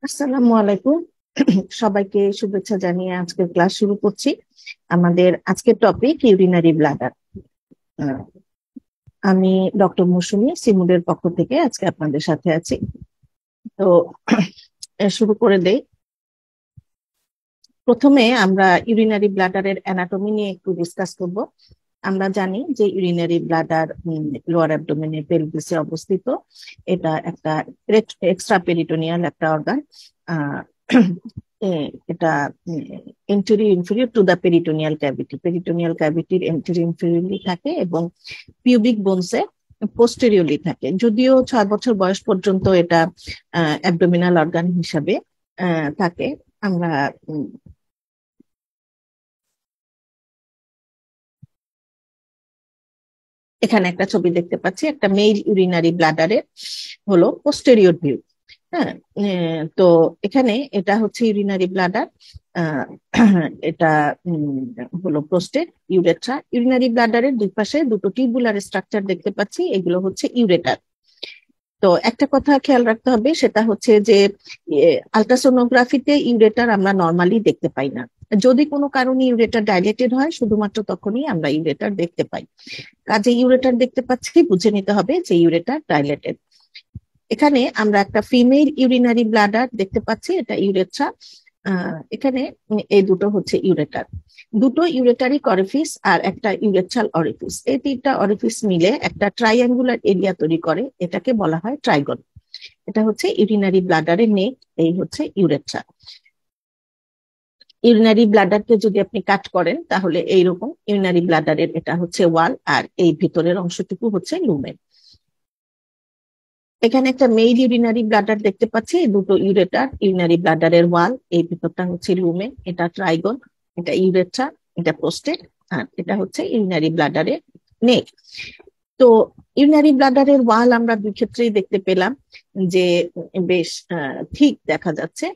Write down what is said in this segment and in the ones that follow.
আসসালামু আলাইকুম। সবাইকে শুভেচ্ছা জানিয়ে আজকের ক্লাস শুরু করছি। আমাদের আজকের টপিক ইউরিনারি ব্লাডার। আমি ডক্টর মৌসুমী, সিমুডের পক্ষ থেকে আজকে আপনাদের সাথে আছি। তো শুরু করে দেই। প্রথমে আমরা ইউরিনারি ব্লাডারের অ্যানাটমি নিয়ে একটু ডিসকাস করব। আমরা জানি যে ইউরিনারি ব্লাডার লোয়ার অ্যাবডোমেনে পেলভিসে অবস্থিত। এটা একটা এক্সট্রা পেরিটোনিয়াল একটা অর্গান। এটা anterior inferior to the peritoneal cavity, peritoneal ক্যাভিটির এন্টেরিয়র ইনফেরিয়রলি থাকে এবং পিউবিক বোনসে পোস্টেরিয়রলি থাকে। যদিও 6 বছর বয়স পর্যন্ত এটা অ্যাবডোমিনাল অর্গান হিসাবে থাকে। আমরা এখানে একটা ছবি দেখতে পাচ্ছি, একটা মেল ইউরিনারি ব্লাডারের হলো পোস্টেরিয়র ভিউ। হ্যাঁ, তো এখানে এটা হচ্ছে ইউরিনারি ব্লাডার। এটা হলো প্রোস্টেট, ইউরেথ্রা। ইউরিনারি ব্লাডারের দুই পাশে দুটো টিউবুলার স্ট্রাকচার দেখতে পাচ্ছি, এগুলো হচ্ছে ইউরেটার। তো একটা কথা খেয়াল রাখতে হবে, সেটা হচ্ছে যে আলট্রাসোনোগ্রাফিতে ইউরেটার আমরা নর্মালি দেখতে পাই না। যদি কোনো কারণে ইউরেটার ডাইলেটেড হয়, শুধুমাত্র তখনই আমরা ইউরেটার দেখতে পাই। কাজে ইউরেটার দেখতে পাচ্ছি, বুঝে নিতে হবে যে ইউরেটার ডাইলেটেড। এখানে আমরা একটা ফিমেল ইউরিনারি ব্লাডার দেখতে পাচ্ছি, এটা ইউরেথ্রা। এখানে এই দুটো হচ্ছে ইউরেটার। দুটো ইউরেটারিক অরিফিস আর একটা ইউরেথ্রাল অরিফিস, এই তিনটা অরিফিস মিলে একটা ট্রাইঅ্যাঙ্গুলার এরিয়া তৈরি করে, এটাকে বলা হয় ট্রাইগন। এটা হচ্ছে ইউরিনারি ব্লাডারের নেক, এই হচ্ছে ইউরেথ্রা। ইউরিনারি ব্লাডারকে যদি আপনি কাট করেন তাহলে এইরকম ইউরিনারি ব্লাডারের এটা হচ্ছে ওয়াল, আর এই ভিতরের অংশটুকু হচ্ছে লুমেন। এখানে একটা মেইল ইউরিনারি ব্লাডার দেখতে পাচ্ছি, দুটো ইউরেটার, ইউরিনারি ব্লাডারের ওয়াল, এই ভিতরটা হচ্ছে লুমেন, এটা ট্রাইগন, এটা ইউরেথ্রা, এটা প্রোস্টেট, আর এটা হচ্ছে ইউরিনারি ব্লাডারের নেক। তো ইউরিনারি ব্লাডারের ওয়াল আমরা দুই ক্ষেত্রেই দেখতে পেলাম যে বেশ ঠিক দেখা যাচ্ছে।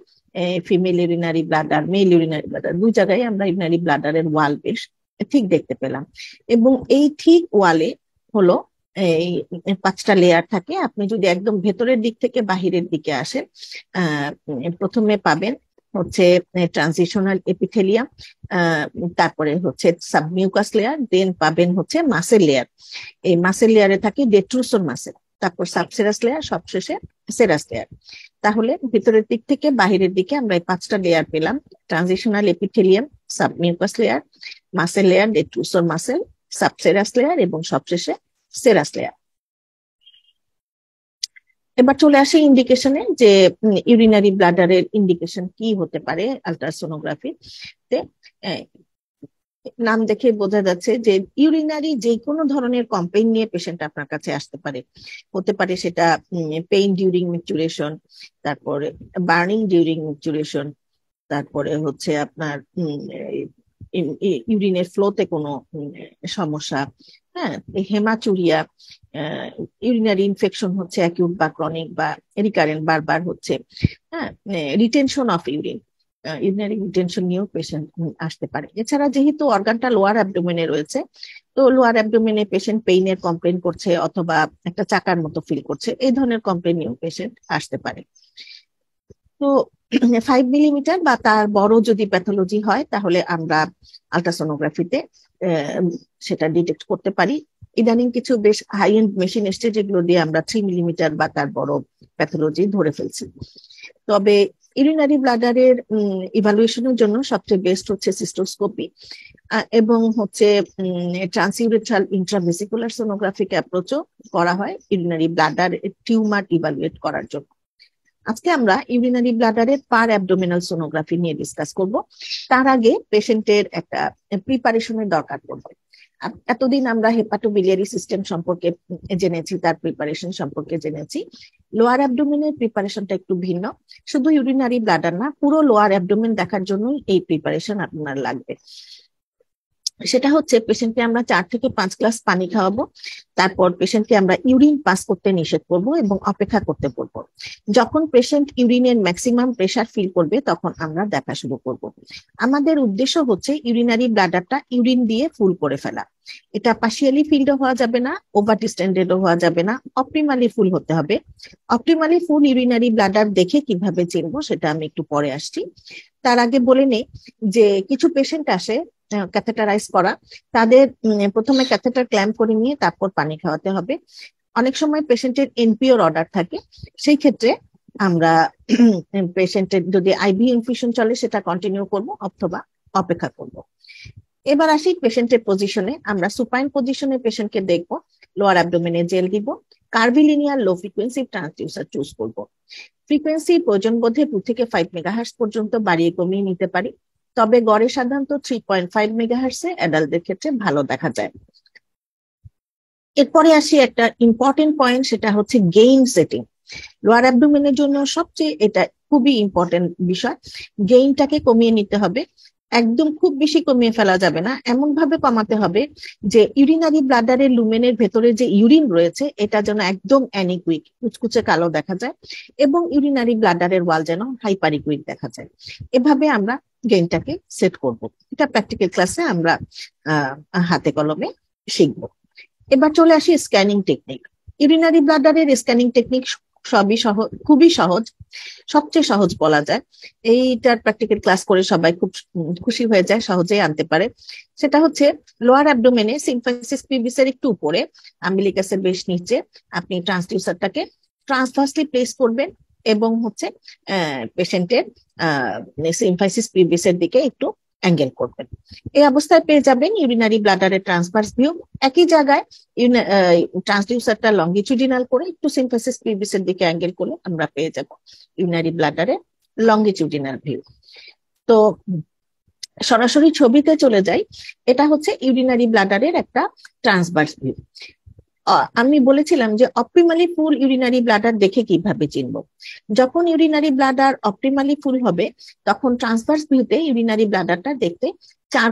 Female urinary bladder, male urinary bladder, দুই জায়গায় আমরা ইউরিনারি ব্লাডারের ওয়াল বেশ ঠিক দেখতে পেলাম। এবং এই ঠিক ওয়ালে হলো এই 5টা লেয়ার থাকে। আপনি যদি একদম ভেতরের দিক থেকে বাহিরের দিকে আসেন, প্রথমে পাবেন হচ্ছে ট্রানজিশনাল এপিথেলিয়াম, তারপরে হচ্ছে সাবমিউকাস লেয়ার, দেন পাবেন হচ্ছে মাসেল লেয়ার। এই মাসেল লেয়ারে থাকে ডেট্রুসন মাসেল, তারপর সাবসেরাস লেয়ার, সবশেষে সেরাস লেয়ার। তাহলে ভিতরের দিক থেকে বাহিরের দিকে আমরা এই 5টা লেয়ার পেলাম: transitional epithelium, submucous layer, muscle layer, detrusor muscle, subserous layer এবং সবশেষে সেরাস লেয়ার। এবার চলে আসে ইন্ডিকেশনে, যে ইউরিনারি ব্লাডারের ইন্ডিকেশন কি হতে পারে আলট্রাসোনোগ্রাফিতে। নাম দেখে বোঝা যাচ্ছে যে ইউরিনারি যে কোনো ধরনের কমপ্লেইন নিয়ে পেশেন্ট আপনার কাছে আসতে পারে। হতে পারে সেটা পেইন ডিউরিং মিকচুরেশন, তারপরে বার্নিং ডিউরিং মিকচুরেশন, তারপরে হচ্ছে আপনার ইউরিনের ফ্লোতে কোনো সমস্যা, হ্যাঁ, হেমাচুরিয়া, ইউরিনারি ইনফেকশন হচ্ছে অ্যাকিউট বা ক্রনিক বা রিকারেন্ট, বারবার হচ্ছে, হ্যাঁ, retention of urine, urinary retention নিয়েও পেশেন্ট আসতে পারে। এছাড়া যেহেতু অর্গানটা লোয়ার অ্যাবডোমেনে রয়েছে, তো লোয়ার অ্যাবডোমেনে পেশেন্ট পেইনের কমপ্লেন করছে অথবা একটা চাকার মতো ফিল করছে, এই ধরনের কমপ্লেন নিয়েও পেশেন্ট আসতে পারে। তো 5 মিলিমিটার বা তার বড় যদি প্যাথোলজি হয়, তাহলে আমরা আলট্রাসোনোগ্রাফিতে সেটা ডিটেক্ট করতে পারি। ইদানিং কিছু বেশ হাই এন্ড মেশিন এসছে, যেগুলো দিয়ে আমরা 3 মিলিমিটার বা তার বড় প্যাথোলজি ধরে ফেলছি। তবে ইউরিনারি ব্লাডারের ইভালুয়েশনের জন্য সবচেয়ে বেস্ট হচ্ছে সিস্টোস্কোপি এবং হচ্ছে ট্রান্সইউরেথ্রাল ইন্ট্রাভেসিকুলার সোনোগ্রাফিক অ্যাপ্রোচও করা হয় ইউরিনারি ব্লাডার টিউমার ইভালুয়েট করার জন্য। আজকে আমরা ইউরিনারি ব্লাডারের পার অ্যাবডোমিনাল সোনোগ্রাফি নিয়ে ডিসকাস করব। তার আগে পেশেন্টের একটা প্রিপারেশনের দরকার পড়বে। এতদিন আমরা হেপাটোবিলিয়ারি সিস্টেম সম্পর্কে জেনেছি, তার প্রিপারেশন সম্পর্কে জেনেছি। লোয়ার অ্যাবডোমেনের প্রিপারেশনটা একটু ভিন্ন। শুধু ইউরিনারি ব্লাডার না, পুরো লোয়ার অ্যাবডোমেন দেখার জন্যই এই প্রিপারেশন আপনার লাগবে। সেটা হচ্ছে পেশেন্টকে আমরা 4 থেকে 5 গ্লাস পানি খাওয়াবো, তারপর পেশেন্টকে আমরা ইউরিন পাস করতে নিষেধ করব এবং অপেক্ষা করতে বলবো। যখন পেশেন্ট ইউরিনের ম্যাক্সিমাম প্রেসার ফিল করবে তখন আমরা দেখা শুরু করব। আমাদের উদ্দেশ্য হচ্ছে ইউরিনারি ব্লাডারটা ইউরিন দিয়ে ফুল করে ফেলা। এটা পার্শিয়ালি ফিল্ডও হওয়া যাবে না, ওভার ডিস্টেন্ডেডও হওয়া যাবে না, অপটিমালি ফুল হতে হবে। অপটিমালি ফুল ইউরিনারি ব্লাডার দেখে কিভাবে চিনবো সেটা আমি একটু পরে আসছি। তার আগে বলে নেই যে কিছু পেশেন্ট আসে ক্যাথেটারাইজ করা, তাদের প্রথমে ক্যাথেটার ক্ল্যাম্প করে নিয়ে তারপর পানি খাওয়াতে হবে। অনেক সময় পেশেন্টের এনপিওর অর্ডার থাকে, সেই ক্ষেত্রে আমরা পেশেন্টের যদি আইভি ইনফিউশন চলে সেটা কন্টিনিউ করব অথবা অপেক্ষা করব। এবার আসি পেশেন্টের পজিশনে। আমরা সুপাইন পজিশনে পেশেন্টকে দেখবো, লোয়ার অ্যাবডোমেনে জেল দিব, curvilinear low frequency transducer choose করব। ফ্রিকোয়েন্সি প্রয়োজন বোধে 2 থেকে 5 মেগাহার্টজ পর্যন্ত বাড়িয়ে কমিয়ে নিতে পারি, তবে গড়ে সাধারণত 3.5 মেগাহার্টজে অ্যাডাল্টদের ক্ষেত্রে ভালো দেখা যায়। এরপরে আসি একটা ইম্পর্টেন্ট পয়েন্ট, সেটা হচ্ছে গেইন সেটিং। লোয়ার অ্যাবডোমেনের জন্য সবচেয়ে এটা খুবই ইম্পর্টেন্ট বিষয়। গেইনটাকে কমিয়ে নিতে হবে, একদম খুব বেশি কমিয়ে ফেলা যাবে না, এমন ভাবে কমাতে হবে যে ইউরিনারি ব্লাডারের লুমেনের ভেতরে যে ইউরিন রয়েছে এটা যেন একদম অ্যানিকুইক, কুচকুচে কালো দেখা যায়, এবং ইউরিনারি ব্লাডারের ওয়াল যেন হাইপারিকুইক দেখা যায়। এভাবে আমরা গেইনটাকে সেট করব। এটা প্র্যাকটিক্যাল ক্লাসে আমরা হাতে কলমে শিখবো। এবার চলে আসি স্ক্যানিং টেকনিক। ইউরিনারি ব্লাডারের স্ক্যানিং টেকনিক সবই সহজ, খুবই সহজ, সবচেয়ে সহজ বলা যায়। এইটার প্র্যাকটিক্যাল ক্লাস করে সবাই খুব খুশি হয়ে যায়, সহজেই আনতে পারে। সেটা হচ্ছে লোয়ার অ্যাবডোমেনে সিম্ফাইসিস পিউবিসের একটু উপরে, আম্বিলিকাসের বেশ নিচে আপনি ট্রান্সডিউসারটাকে ট্রান্সভার্সলি প্লেস করবেন এবং হচ্ছে পেশেন্টের সিম্ফাইসিস পিউবিসের দিকে একটু অ্যাঙ্গেল করবেন। এই অবস্থায় পেয়ে যাবেন ইউরিনারি ব্লাডারের ট্রান্সভার্স ভিউ। একই জায়গায় ট্রান্সডিউসারটা লঙ্গিচুডিনাল করে একটু সিম্ফাইসিস পিউবিসের দিকে অ্যাঙ্গেল করলে আমরা পেয়ে যাব ইউরিনারি ব্লাডারের লঙ্গিচুডিনাল ভিউ। তো সরাসরি ছবিতে চলে যাই। এটা হচ্ছে ইউরিনারি ব্লাডারের একটা ট্রান্সভার্স ভিউ। আমি বলেছিলাম যে অপটিমালি ফুল ইউরিনারি ব্লাডার দেখে কিভাবে চিনবো। যখন ইউরিনারি ব্লাডার অপটিমালি ফুল হবে তখন ট্রান্সভার্স ভিউতে ইউরিনারি ব্লাডারটা দেখতে চার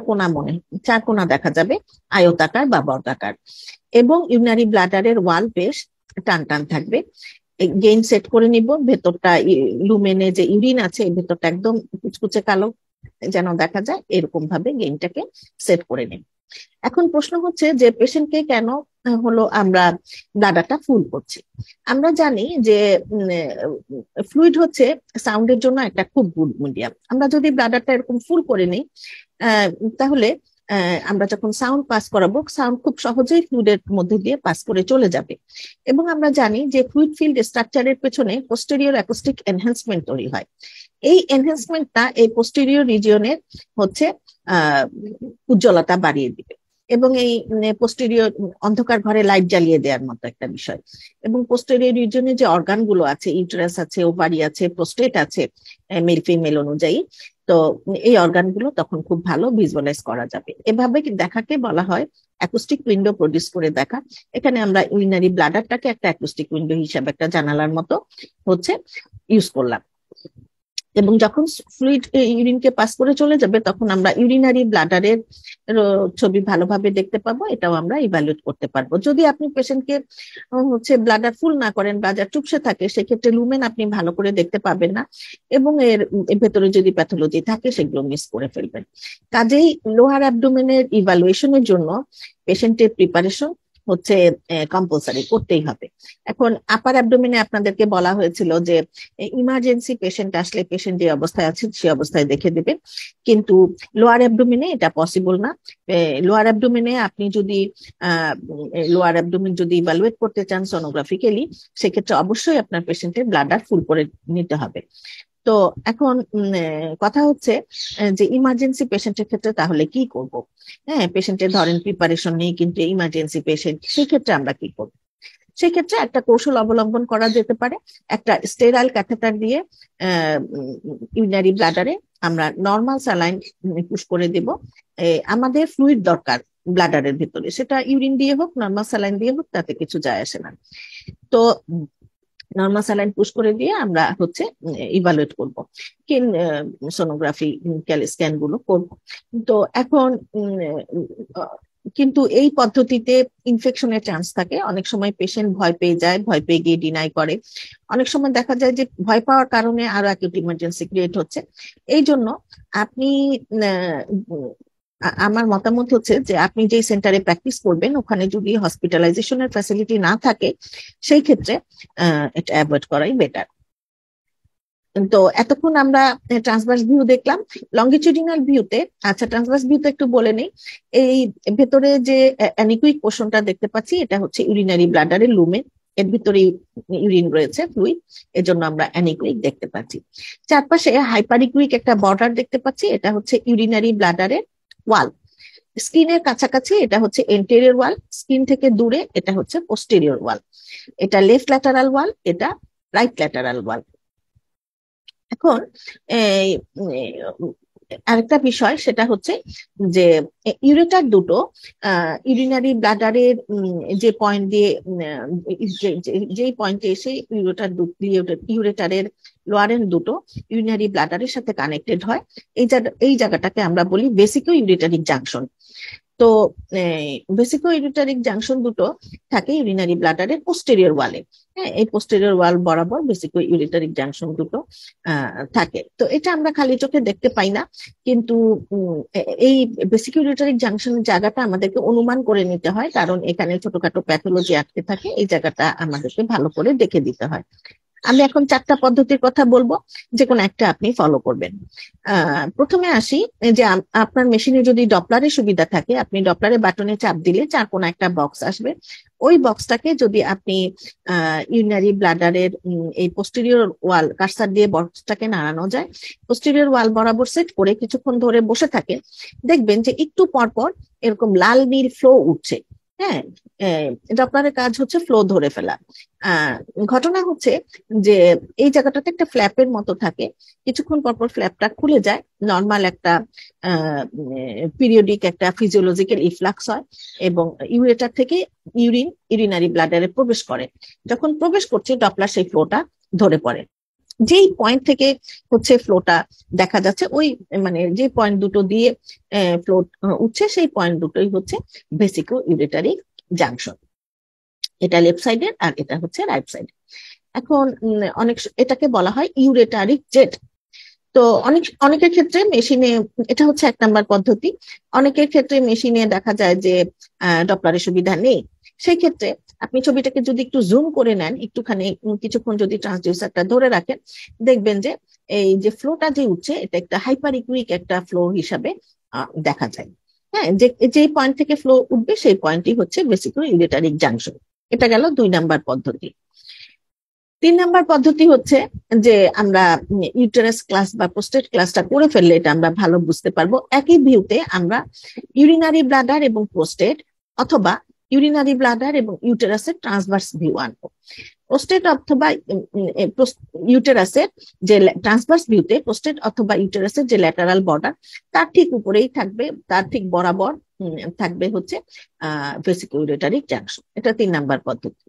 কোণা দেখা যাবে, আয়তাকার বা বর্গাকার, এবং ইউরিনারি ব্লাডারের ওয়াল বেশ টান টান থাকবে। গেইন সেট করে নিব, ভেতরটা লুমেনে যে ইউরিন আছে ভেতরটা একদম কুচকুচে কালো যেন দেখা যায়, এরকম ভাবে গেইনটাকে সেট করে নিব। এখন প্রশ্ন হচ্ছে যে পেশেন্টকে কেন হলো আমরা ব্লাডারটা ফুল করছি। আমরা জানি যে ফ্লুইড হচ্ছে সাউন্ডের জন্য একটা খুব গুড মিডিয়াম। আমরা যদি ব্লাডারটা এরকম ফুল করে নিই তাহলে আমরা যখন সাউন্ড পাস করাবো সাউন্ড খুব সহজেই ফ্লুইডের মধ্যে দিয়ে পাস করে চলে যাবে। এবং আমরা জানি যে ফ্লুইড ফিল্ড স্ট্রাকচারের পেছনে পোস্টেরিয়র অ্যাকোস্টিক এনহ্যান্সমেন্ট তৈরি হয়। এই এনহ্যান্সমেন্টটা এই পোস্টেরিয়র রিজিয়নের হচ্ছে উজ্জ্বলতা বাড়িয়ে দিবে এবং এই পোস্টেরিয়র অন্ধকার ঘরে লাইট জ্বালিয়ে দেওয়ার মতো একটা বিষয়। এবং পোস্টেরিয়র রিজিয়নে যে অর্গান গুলো আছে, ইউটেরাস আছে, ওভারি আছে, প্রোস্টেট আছে মেল ফিমেল অনুযায়ী, তো এই অর্গান গুলো তখন খুব ভালো ভিজুয়ালাইজ করা যাবে। এভাবে দেখাকে বলা হয় অ্যাকুস্টিক উইন্ডো প্রডিউস করে দেখা। এখানে আমরা ইউরিনারি ব্লাডারটাকে একটা অ্যাকুস্টিক উইন্ডো হিসাবে একটা জানালার মতো হচ্ছে ইউজ করলাম। এবং যখন ফ্লুইড ইউরিনকে পাস করে চলে যাবে তখন আমরা ইউরিনারি ব্লাডারের ছবি ভালোভাবে দেখতে পাবো, এটাও আমরা ইভালুয়েট করতে পারবো। যদি আপনি পেশেন্টকে হচ্ছে ব্লাডার ফুল না করেন, ব্লাডার চুপসে থাকে, সেক্ষেত্রে লুমেন আপনি ভালো করে দেখতে পাবেন না এবং এর ভেতরে যদি প্যাথোলজি থাকে সেগুলো মিস করে ফেলবেন। কাজেই লোয়ার অ্যাবডোমেনের ইভালুয়েশনের জন্য পেশেন্টের প্রিপারেশন হচ্ছে কম্পালসারি করতেই হবে। এখন আপার অ্যাবডোমেনে আপনাদেরকে বলা হয়েছিল যে ইমার্জেন্সি পেশেন্ট আসলে পেশেন্ট যে অবস্থায় আছে সে অবস্থায় দেখে দেবে, কিন্তু লোয়ার অ্যাবডোমেনে এটা পসিবল না। লোয়ার অ্যাবডোমেনে আপনি যদি লোয়ার অ্যাবডোমেন যদি ইভালুয়েট করতে চান সোনোগ্রাফিক্যালি, সেক্ষেত্রে অবশ্যই আপনার পেশেন্টের ব্লাডার ফুল করে নিতে হবে। তো এখন কথা হচ্ছে যে ইমার্জেন্সি পেশেন্টের ক্ষেত্রে তাহলে কি করব। হ্যাঁ, পেশেন্টের ধরেন প্রিপারেশন নেই কিন্তু ইমার্জেন্সি পেশেন্ট, সেক্ষেত্রে আমরা কি করব। সেক্ষেত্রে একটা কৌশল অবলম্বন করা যেতে পারে। একটা স্টেরাইল ক্যাথেটার দিয়ে ইউরিনারি ব্লাডারে আমরা নর্মাল স্যালাইন পুশ করে দেব। আমাদের ফ্লুইড দরকার ব্লাডারের ভিতরে, সেটা ইউরিন দিয়ে হোক নর্মাল স্যালাইন দিয়ে হোক, তাতে কিছু যায় আসে না। তো নর্মাল স্যালাইন পুশ করে দিয়ে আমরা হচ্ছে ইভালুয়েট করবো, সোনোগ্রাফি স্ক্যান গুলো করবো। তো এখন কিন্তু এই পদ্ধতিতে ইনফেকশনের চান্স থাকে, অনেক সময় পেশেন্ট ভয় পেয়ে যায়, ভয় পেয়ে গিয়ে ডিনাই করে। অনেক সময় দেখা যায় যে ভয় পাওয়ার কারণে আরো অ্যাকিউট ইমার্জেন্সি ক্রিয়েট হচ্ছে। এই জন্য আপনি আমার মতামত হচ্ছে যে আপনি যে সেন্টারে প্র্যাকটিস করবেন ওখানে যদি হসপিটালাইজেশনের ফ্যাসিলিটি না থাকে, সেই ক্ষেত্রে এটা অ্যাভয়েড করাই বেটার। তো এতক্ষণ আমরা ট্রান্সভার্স ভিউ দেখলাম। লঙ্গিটিউডিনাল ভিউতে, আচ্ছা ট্রান্সভার্স ভিউতে একটু বলে নেই, এই ভেতরে যে অ্যানিকুইক পোর্শনটা দেখতে পাচ্ছি এটা হচ্ছে ইউরিনারি ব্লাডারের লুমেন, এর ভিতরে ইউরিন রয়েছে ফ্লুইড, এজন্য আমরা অ্যানিকুইক দেখতে পাচ্ছি। চারপাশে হাইপারিকুইক একটা বর্ডার দেখতে পাচ্ছি, এটা হচ্ছে ইউরিনারি ব্লাডারের ওয়াল। স্কিনের কাছাকাছি এটা হচ্ছে এন্টেরিয়র ওয়াল, স্কিন থেকে দূরে এটা হচ্ছে পোস্টেরিয়র ওয়াল। এটা লেফট ল্যাটারাল ওয়াল, এটা রাইট ল্যাটারাল ওয়াল। এখন আরেকটা বিষয় সেটা হচ্ছে যে ইউরেটার দুটো ইউরিনারি ব্লাডারের যে পয়েন্ট দিয়ে যেই পয়েন্টে এসে ইউরেটারের লোয়ার এন্ড দুটো ইউরিনারি ব্লাডারের সাথে কানেক্টেড হয়, এই জায়গাটাকে আমরা বলি ভেসিকো ইউরেটারিক জাংশন। তো ভেসিকো ইউরেটারিক জাংশন দুটো থাকে ইউরিনারি ব্লাডারের পোস্টেরিয়র ওয়ালে। হ্যাঁ, এই পোস্টেরিয়র ওয়াল বরাবর ভেসিকো ইউরেটারিক জাংশন দুটো থাকে। তো এটা আমরা খালি চোখে দেখতে পাই না, কিন্তু এই ভেসিকো ইউরেটারিক জাংশনের জায়গাটা আমাদেরকে অনুমান করে নিতে হয়, কারণ এখানে ছোটখাটো প্যাথোলজি আটকে থাকে, এই জায়গাটা আমাদেরকে ভালো করে দেখে দিতে হয়। আমি এখন 4টা পদ্ধতির কথা বলবো, যে কোনো একটা আপনি ফলো করবেন। প্রথমে আসি যে আপনার মেশিনে যদি ডপলারের সুবিধা থাকে, আপনি ডপলারের বাটনে চাপ দিলে 4 কোণা একটা বক্স আসবে। ওই বক্সটাকে যদি আপনি ইউরিনারি ব্লাডারের এই পোস্টেরিয়র ওয়াল কার্সার দিয়ে বক্সটাকে নাড়ানো যায়, পোস্টেরিয়র ওয়াল বরাবর সেট করে কিছুক্ষণ ধরে বসে থাকে, দেখবেন যে একটু পর পর এরকম লাল নীল ফ্লো উঠছে। হ্যাঁ, ডপলারের কাজ হচ্ছে ফ্লো ধরে ফেলা। ঘটনা হচ্ছে যে এই জায়গাটাতে একটা ফ্ল্যাপের মতো থাকে, কিছুক্ষণ পরপর ফ্ল্যাপটা খুলে যায়, নর্মাল একটা পিরিয়ডিক একটা ফিজিওলজিক্যাল ইফ্লাক্স হয় এবং ইউরেটার থেকে ইউরিনারি ব্লাডারে প্রবেশ করে। যখন প্রবেশ করছে ডপলার সেই ফ্লোটা ধরে পড়ে। যেই পয়েন্ট থেকে হচ্ছে ফ্লোটা দেখা যাচ্ছে, ওই মানে যে পয়েন্ট দুটো দিয়ে ফ্লো উঠছে সেই পয়েন্ট দুটোই হচ্ছে ভেসিকো ইউরেটারিক জাংশন। এটা লেফট সাইডের আর এটা হচ্ছে রাইট সাইড। এখন এটাকে বলা হয় ইউরেটারিক জেট। তো অনেকের ক্ষেত্রে মেশিনে এটা হচ্ছে 1 নাম্বার পদ্ধতি। অনেকের ক্ষেত্রে মেশিনে দেখা যায় যে ডপলারের সুবিধা নেই, সেই ক্ষেত্রে আপনি ছবিটাকে যদি একটু জুম করে নেন, একটুখানি কিছুক্ষণ যদি ট্রান্সডিউসারটা ধরে রাখেন, দেখবেন যে এই যে ফ্লোটা যে উঠছে এটা একটা হাইপারিকুইক একটা ফ্লো হিসাবে দেখা যায়। হ্যাঁ, যে পয়েন্ট থেকে ফ্লো উঠবে সেই পয়েন্টই হচ্ছে বেসিক্যালি ইউরেটারিক জাংশন। এটা গেল 2 নাম্বার পদ্ধতি। 3 নাম্বার পদ্ধতি হচ্ছে যে আমরা ইউটেরাস ক্লাস বা প্রোস্টেট ক্লাসটা করে ফেললে এটা আমরা ভালো বুঝতে পারবো। একই ভিউতে আমরা ইউরিনারি ব্লাডার এবং প্রোস্টেট অথবা ইউরিনারি ব্লাডার এবং ইউটেরাসের ট্রান্সভার্স ভিউ আনবো। প্রোস্টেট অথবা ইউটেরাসের যে ট্রান্সভার্স ভিউতে প্রোস্টেট অথবা ইউটেরাসের যে ল্যাটারাল বর্ডার, তার ঠিক উপরেই থাকবে, তার ঠিক বরাবর থাকবে হচ্ছে ভেসিকো ইউরেটারিক জাংশন। এটা 3 নাম্বার পদ্ধতি।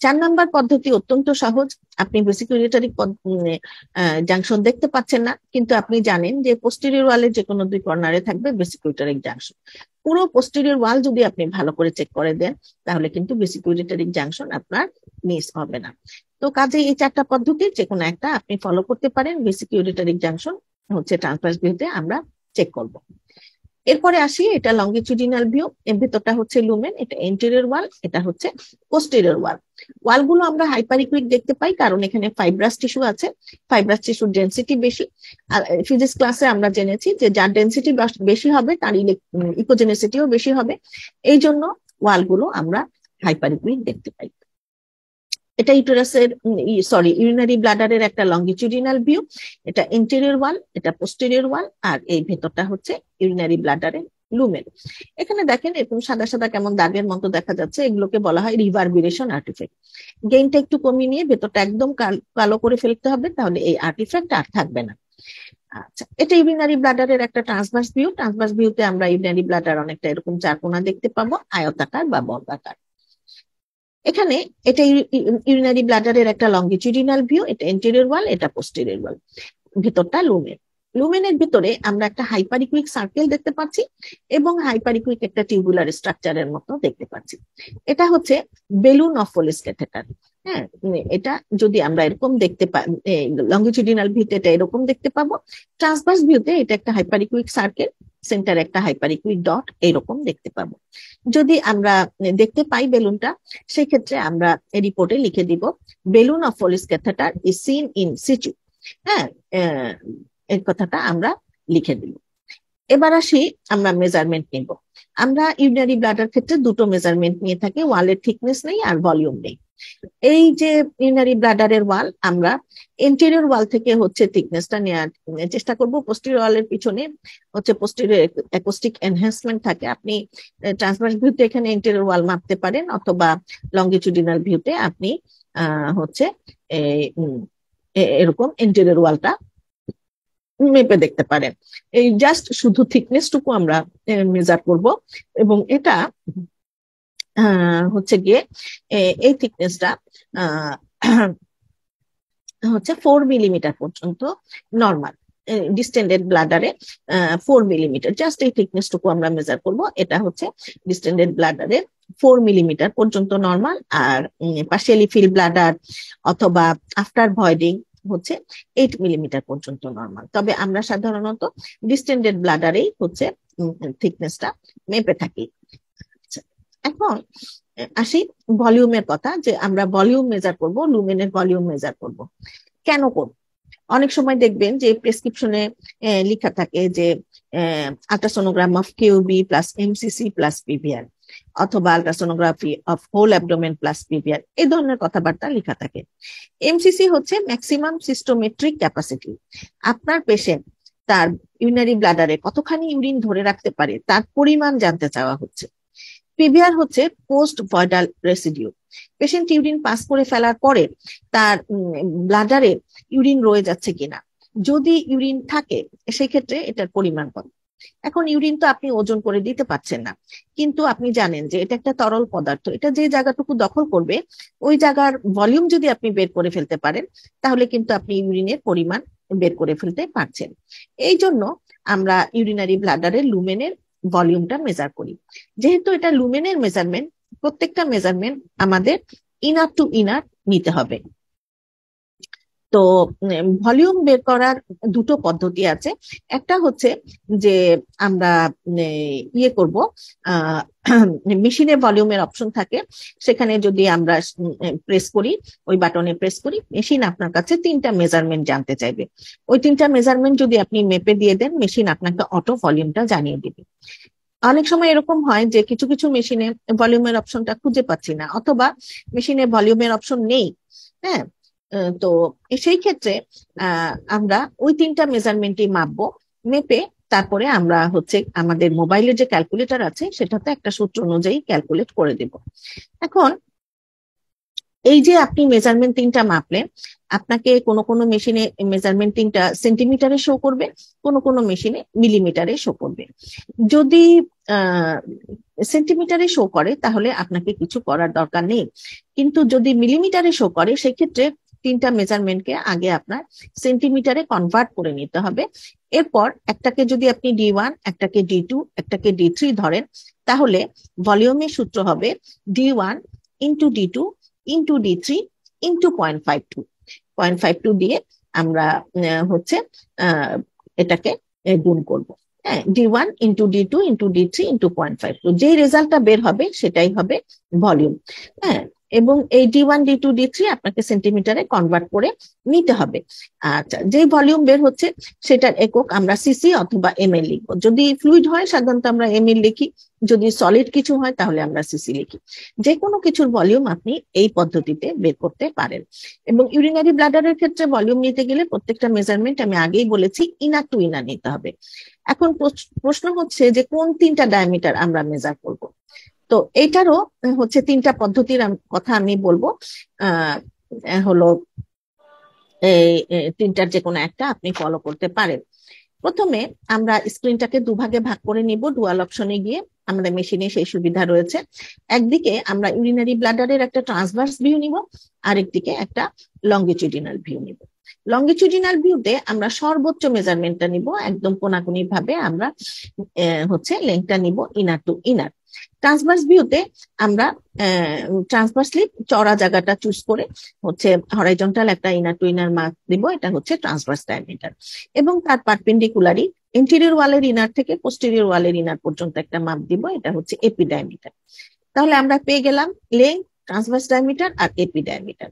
4 নাম্বার পদ্ধতি অত্যন্ত সহজ। আপনি ভেসিকো ইউরেটারিক জাংশন দেখতে পাচ্ছেন না, কিন্তু আপনি জানেন যে পোস্টেরিয়র ওয়ালের যে কোনো 2 কর্নারে থাকবে ভেসিকো ইউরেটারিক জাংশন। পুরো পোস্টেরিয়র ওয়াল যদি আপনি ভালো করে চেক করে দেন, তাহলে কিন্তু ভেসিকো ইউরেটারিক জাংশন আপনার মিস হবে না। তো কাজে এই 4টা পদ্ধতির যে কোনো একটা আপনি ফলো করতে পারেন। ভেসিকো ইউরেটারিক জাংশন হচ্ছে ট্রান্সভার্স ভিউতে আমরা চেক করব। এরপরে আসি, এটা লঙ্গিটিউডিনাল ভিউ, এর ভেতরটা হচ্ছে লুমেন, এটা এন্টেরিয়র ওয়াল, এটা হচ্ছে পোস্টেরিয়র ওয়াল। ওয়ালগুলো আমরা হাইপারিকুইক দেখতে পাই কারণ এখানে ফাইব্রাস টিস্যু আছে, ফাইব্রাস টিস্যুর ডেনসিটি বেশি। আর ফিজিক্স ক্লাসে আমরা জেনেছি যে যার ডেনসিটি বেশি হবে তার ইকোজেনেসিটিও বেশি হবে, এই জন্য ওয়ালগুলো আমরা হাইপারিকুইক দেখতে পাই। এটা ইউরিনারি ব্লাডারের একটা লঙ্গিটিউডিনাল ভিউ। এটা ইন্টেরিয়র ওয়াল, এটা পোস্টেরিয়র ওয়াল, আর এই ভেতরটা হচ্ছে ইউরিনারি ব্লাডারের লুমেন। এখানে দেখেন এরকম সাদা সাদা কেমন দাগের মতো দেখা যাচ্ছে, এগুলোকে বলা হয় রিভারবিরেশন আর্টিফ্যাক্ট। গেইনটা একটু কমিয়ে নিয়ে ভেতরটা একদম কালো করে ফেলতে হবে, তাহলে এই আর্টিফ্যাক্ট আর থাকবে না। আচ্ছা, এটা ইউরিনারি ব্লাডারের একটা ট্রান্সভার্স ভিউ। ট্রান্সভার্স ভিউতে আমরা ইউরিনারি ব্লাডার অনেকটা এরকম 4 কোণা দেখতে পাবো, আয়তাকার বা বর্গাকার। এখানে এটা ইউরিনারি ব্লাডারের একটা লঙ্গিটিউডিনাল ভিউ, এটা এন্টেরিয়র ওয়াল, এটা পোস্টেরিয়র ওয়াল, ভিতরটা লুমেন। লুমেনের ভিতরে আমরা একটা হাইপারিকুইক সার্কেল দেখতে পাচ্ছি এবং হাইপারিকুইক একটা টিউবুলার স্ট্রাকচারের মতো দেখতে পাচ্ছি। এটা হচ্ছে বেলুন অফ ফোলিস ক্যাথেটার। হ্যাঁ, এটা যদি আমরা এরকম দেখতে পাই, লঙ্গিটিউডিনাল ভিউতে এটা এরকম দেখতে পাবো, ট্রান্সভার্স ভিউতে এটা একটা হাইপারিকুইক সার্কেল, সেন্টার একটা হাইপারিকুইক ডট এরকম দেখতে পাবো। যদি আমরা দেখতে পাই বেলুনটা, সেই ক্ষেত্রে আমরা রিপোর্টে লিখে দিব balloon of Foley's catheter is seen in situ. হ্যাঁ, এই কথাটা আমরা লিখে দিব। এবার আসি আমরা মেজারমেন্ট নিব। আমরা ইউরিনারি ব্লাডার ক্ষেত্রে দুটো মেজারমেন্ট নিয়ে থাকি, ওয়ালের থিকনেস নেই আর ভলিউম নেই। এই যে ইউরিনারি ব্লাডারের ওয়াল, আমরা এন্টেরিয়র ওয়াল থেকে হচ্ছে থিকনেসটা নেওয়ার চেষ্টা করব। পোস্টেরিয়র ওয়ালের পিছনে হচ্ছে পোস্টেরিয়র অ্যাকোস্টিক এনহ্যান্সমেন্ট থাকে। আপনি ট্রান্সভার্স ভিউতে এখানে এন্টেরিয়র ওয়াল মাপতে পারেন, অথবা লঙ্গিটিউডিনাল ভিউতে আপনি হচ্ছে এরকম এন্টেরিয়র ওয়ালটা মেপে দেখতে পারেন। এই জাস্ট শুধু থিকনেসটুকু আমরা মেজার করব, এবং এটা হচ্ছে গিয়ে এই থিকনেসটা হচ্ছে 4 মিলিমিটার পর্যন্ত নর্মাল। ডিস্টেন্ডেড ব্লাডারে 4 মিলিমিটার, জাস্ট এই থিকনেসটুকু আমরা মেজার করব। এটা হচ্ছে ডিস্টেন্ডেড ব্লাডারে 4 মিলিমিটার পর্যন্ত নর্মাল, আর পার্শিয়ালি ফিল ব্লাডার অথবা আফটার ভয়েডিং হচ্ছে 8 মিলিমিটার পর্যন্ত নর্মাল। তবে আমরা সাধারণত ডিস্টেন্ডেড ব্লাডারেই হচ্ছে থিকনেসটা মেপে থাকি। এখন আসি ভলিউমের কথা, যে আমরা ভলিউম মেজার করব, লুমেনের ভলিউম মেজার করব। কেন করব? অনেক সময় দেখবেন যে প্রেসক্রিপশনে লেখা থাকে যে ultrasonogram of KUB plus MCC plus PVR, অথবা ultrasonography of whole abdomen plus PVR, এই ধরনের কথাবার্তা লেখা থাকে। এমসিসি হচ্ছে ম্যাক্সিমাম সিস্টোমেট্রিক ক্যাপাসিটি। আপনার পেশেন্ট তার ইউরিনারি ব্লাডারে কতখানি ইউরিন ধরে রাখতে পারে তার পরিমাণ জানতে চাওয়া হচ্ছে। পিভিআর হচ্ছে post voidal residue. Patient urine pass করে ফেলার পরে তার ব্লাডারে ইউরিন রয়ে যাচ্ছে কিনা, যদি ইউরিন থাকে সেই ক্ষেত্রে এটার পরিমাণ কত। এখন ইউরিন তো আপনি ওজন করে দিতে পারছেন না, কিন্তু আপনি জানেন যে এটা একটা তরল পদার্থ, এটা যে জায়গাটুকু দখল করবে ওই জায়গার ভলিউম যদি আপনি বের করে ফেলতে পারেন, তাহলে কিন্তু আপনি ইউরিনের পরিমাণ বের করে ফেলতে পারছেন। এই জন্য আমরা ইউরিনারি ব্লাডারের লুমেনের ভলিউমটা মেজার করি। যেহেতু এটা লুমেনের মেজারমেন্ট, প্রত্যেকটা মেজারমেন্ট আমাদের ইনার টু ইনার নিতে হবে। তো ভলিউম বের করার দুটো পদ্ধতি আছে। একটা হচ্ছে যে আমরা ইয়ে করব, মেশিনে ভলিউমের অপশন থাকে, সেখানে যদি আমরা প্রেস করি, ওই বাটনে প্রেস করি, মেশিন আপনার কাছে 3টা মেজারমেন্ট জানতে চাইবে। ওই 3টা মেজারমেন্ট যদি আপনি মেপে দিয়ে দেন, মেশিন আপনাকে অটো ভলিউমটা জানিয়ে দিবে। অনেক সময় এরকম হয় যে কিছু কিছু মেশিনে ভলিউমের অপশনটা খুঁজে পাচ্ছি না, অথবা মেশিনে ভলিউমের অপশন নেই। হ্যাঁ, তো সেই ক্ষেত্রে আমরা ওই 3টা মেজারমেন্টই মাপবো। মেপে তারপরে আমরা হচ্ছে আমাদের মোবাইলের যে ক্যালকুলেটর আছে সেটাতে একটা সূত্র অনুযায়ী ক্যালকুলেট করে দেব। এখন এই যে আপনি মেজারমেন্ট 3টা মাপলেন, আপনাকে কোনো কোনো মেশিনে মেজারমেন্ট 3টা সেন্টিমিটারে শো করবে, কোনো কোনো মেশিনে মিলিমিটারে শো করবে। যদি সেন্টিমিটারে শো করে তাহলে আপনাকে কিছু করার দরকার নেই, কিন্তু যদি মিলিমিটারে শো করে সেক্ষেত্রে 3টা মেজারমেন্টকে আগে আপনার সেন্টিমিটারে কনভার্ট করে নিতে হবে। এরপর একটাকে যদি আপনি D1, একটাকে D2, একটাকে D3 ধরেন, তাহলে ভলিউমের সূত্র হবে D1 into D2 into D3 into 0.52। 0.52 দিয়ে আমরা হচ্ছে এটাকে গুণ করবো। হ্যাঁ, D1 into D2 into D3 into 0.52, যেই রেজাল্টটা বের হবে সেটাই হবে ভলিউম। হ্যাঁ, এবং এই D1 D2 D3 আপনাকে সেন্টিমিটারে কনভার্ট করে নিতে হবে। আচ্ছা, যেই ভলিউম বের হচ্ছে সেটার একক আমরা সিসি অথবা এমএল লিখবো। যদি ফ্লুইড হয় সাধারণত আমরা এমএল লিখি, যদি সলিড কিছু হয় তাহলে আমরা সিসি লিখি। যে কোনো কিছুর ভলিউম আপনি এই পদ্ধতিতে বের করতে পারেন। এবং ইউরিনারি ব্লাডারের ক্ষেত্রে ভলিউম নিতে গেলে প্রত্যেকটা মেজারমেন্ট আমি আগেই বলেছি ইনার টু ইনার নিতে হবে। এখন প্রশ্ন হচ্ছে যে কোন 3টা ডায়ামিটার আমরা মেজার করব। তো এটারও হচ্ছে 3টা পদ্ধতির কথা আমি বলবো। হলো এই 3টার যে কোনো একটা আপনি ফলো করতে পারেন। প্রথমে আমরা স্ক্রিনটাকে দুভাগে ভাগ করে নিব। ডুয়াল অপশনে গিয়ে আমাদের মেশিনে সেই সুবিধা রয়েছে। একদিকে আমরা ইউরিনারি ব্লাডারের একটা ট্রান্সভার্স ভিউ নিব, আরেকদিকে একটা লঙ্গিটিউডিনাল ভিউ নিব। লঙ্গিটিউডিনাল ভিউতে আমরা সর্বোচ্চ মেজারমেন্টটা নিব, একদম কোনাকুনি ভাবে আমরা হচ্ছে লেংথটা নিব ইনার টু ইনার। ট্রান্সভার্স ভিউতে আমরা ট্রান্সভার্সলি চড়া জায়গাটা চুজ করে হচ্ছে হরাইজন্টাল একটা ইনার টু ইনার মার্ক দিব, এটা হচ্ছে ট্রান্সভার্স ডায়ামিটার। এবং তার পারপেন্ডিকুলারি ইন্টেরিয়র ওয়ালের ইনার থেকে পোস্টেরিয়র ওয়ালের ইনার পর্যন্ত একটা মাপ দিব, এটা হচ্ছে এপি ডায়ামিটার। তাহলে আমরা পেয়ে গেলাম লেংথ, ট্রান্সভার্স ডায়ামিটার আর এপি ডায়ামিটার।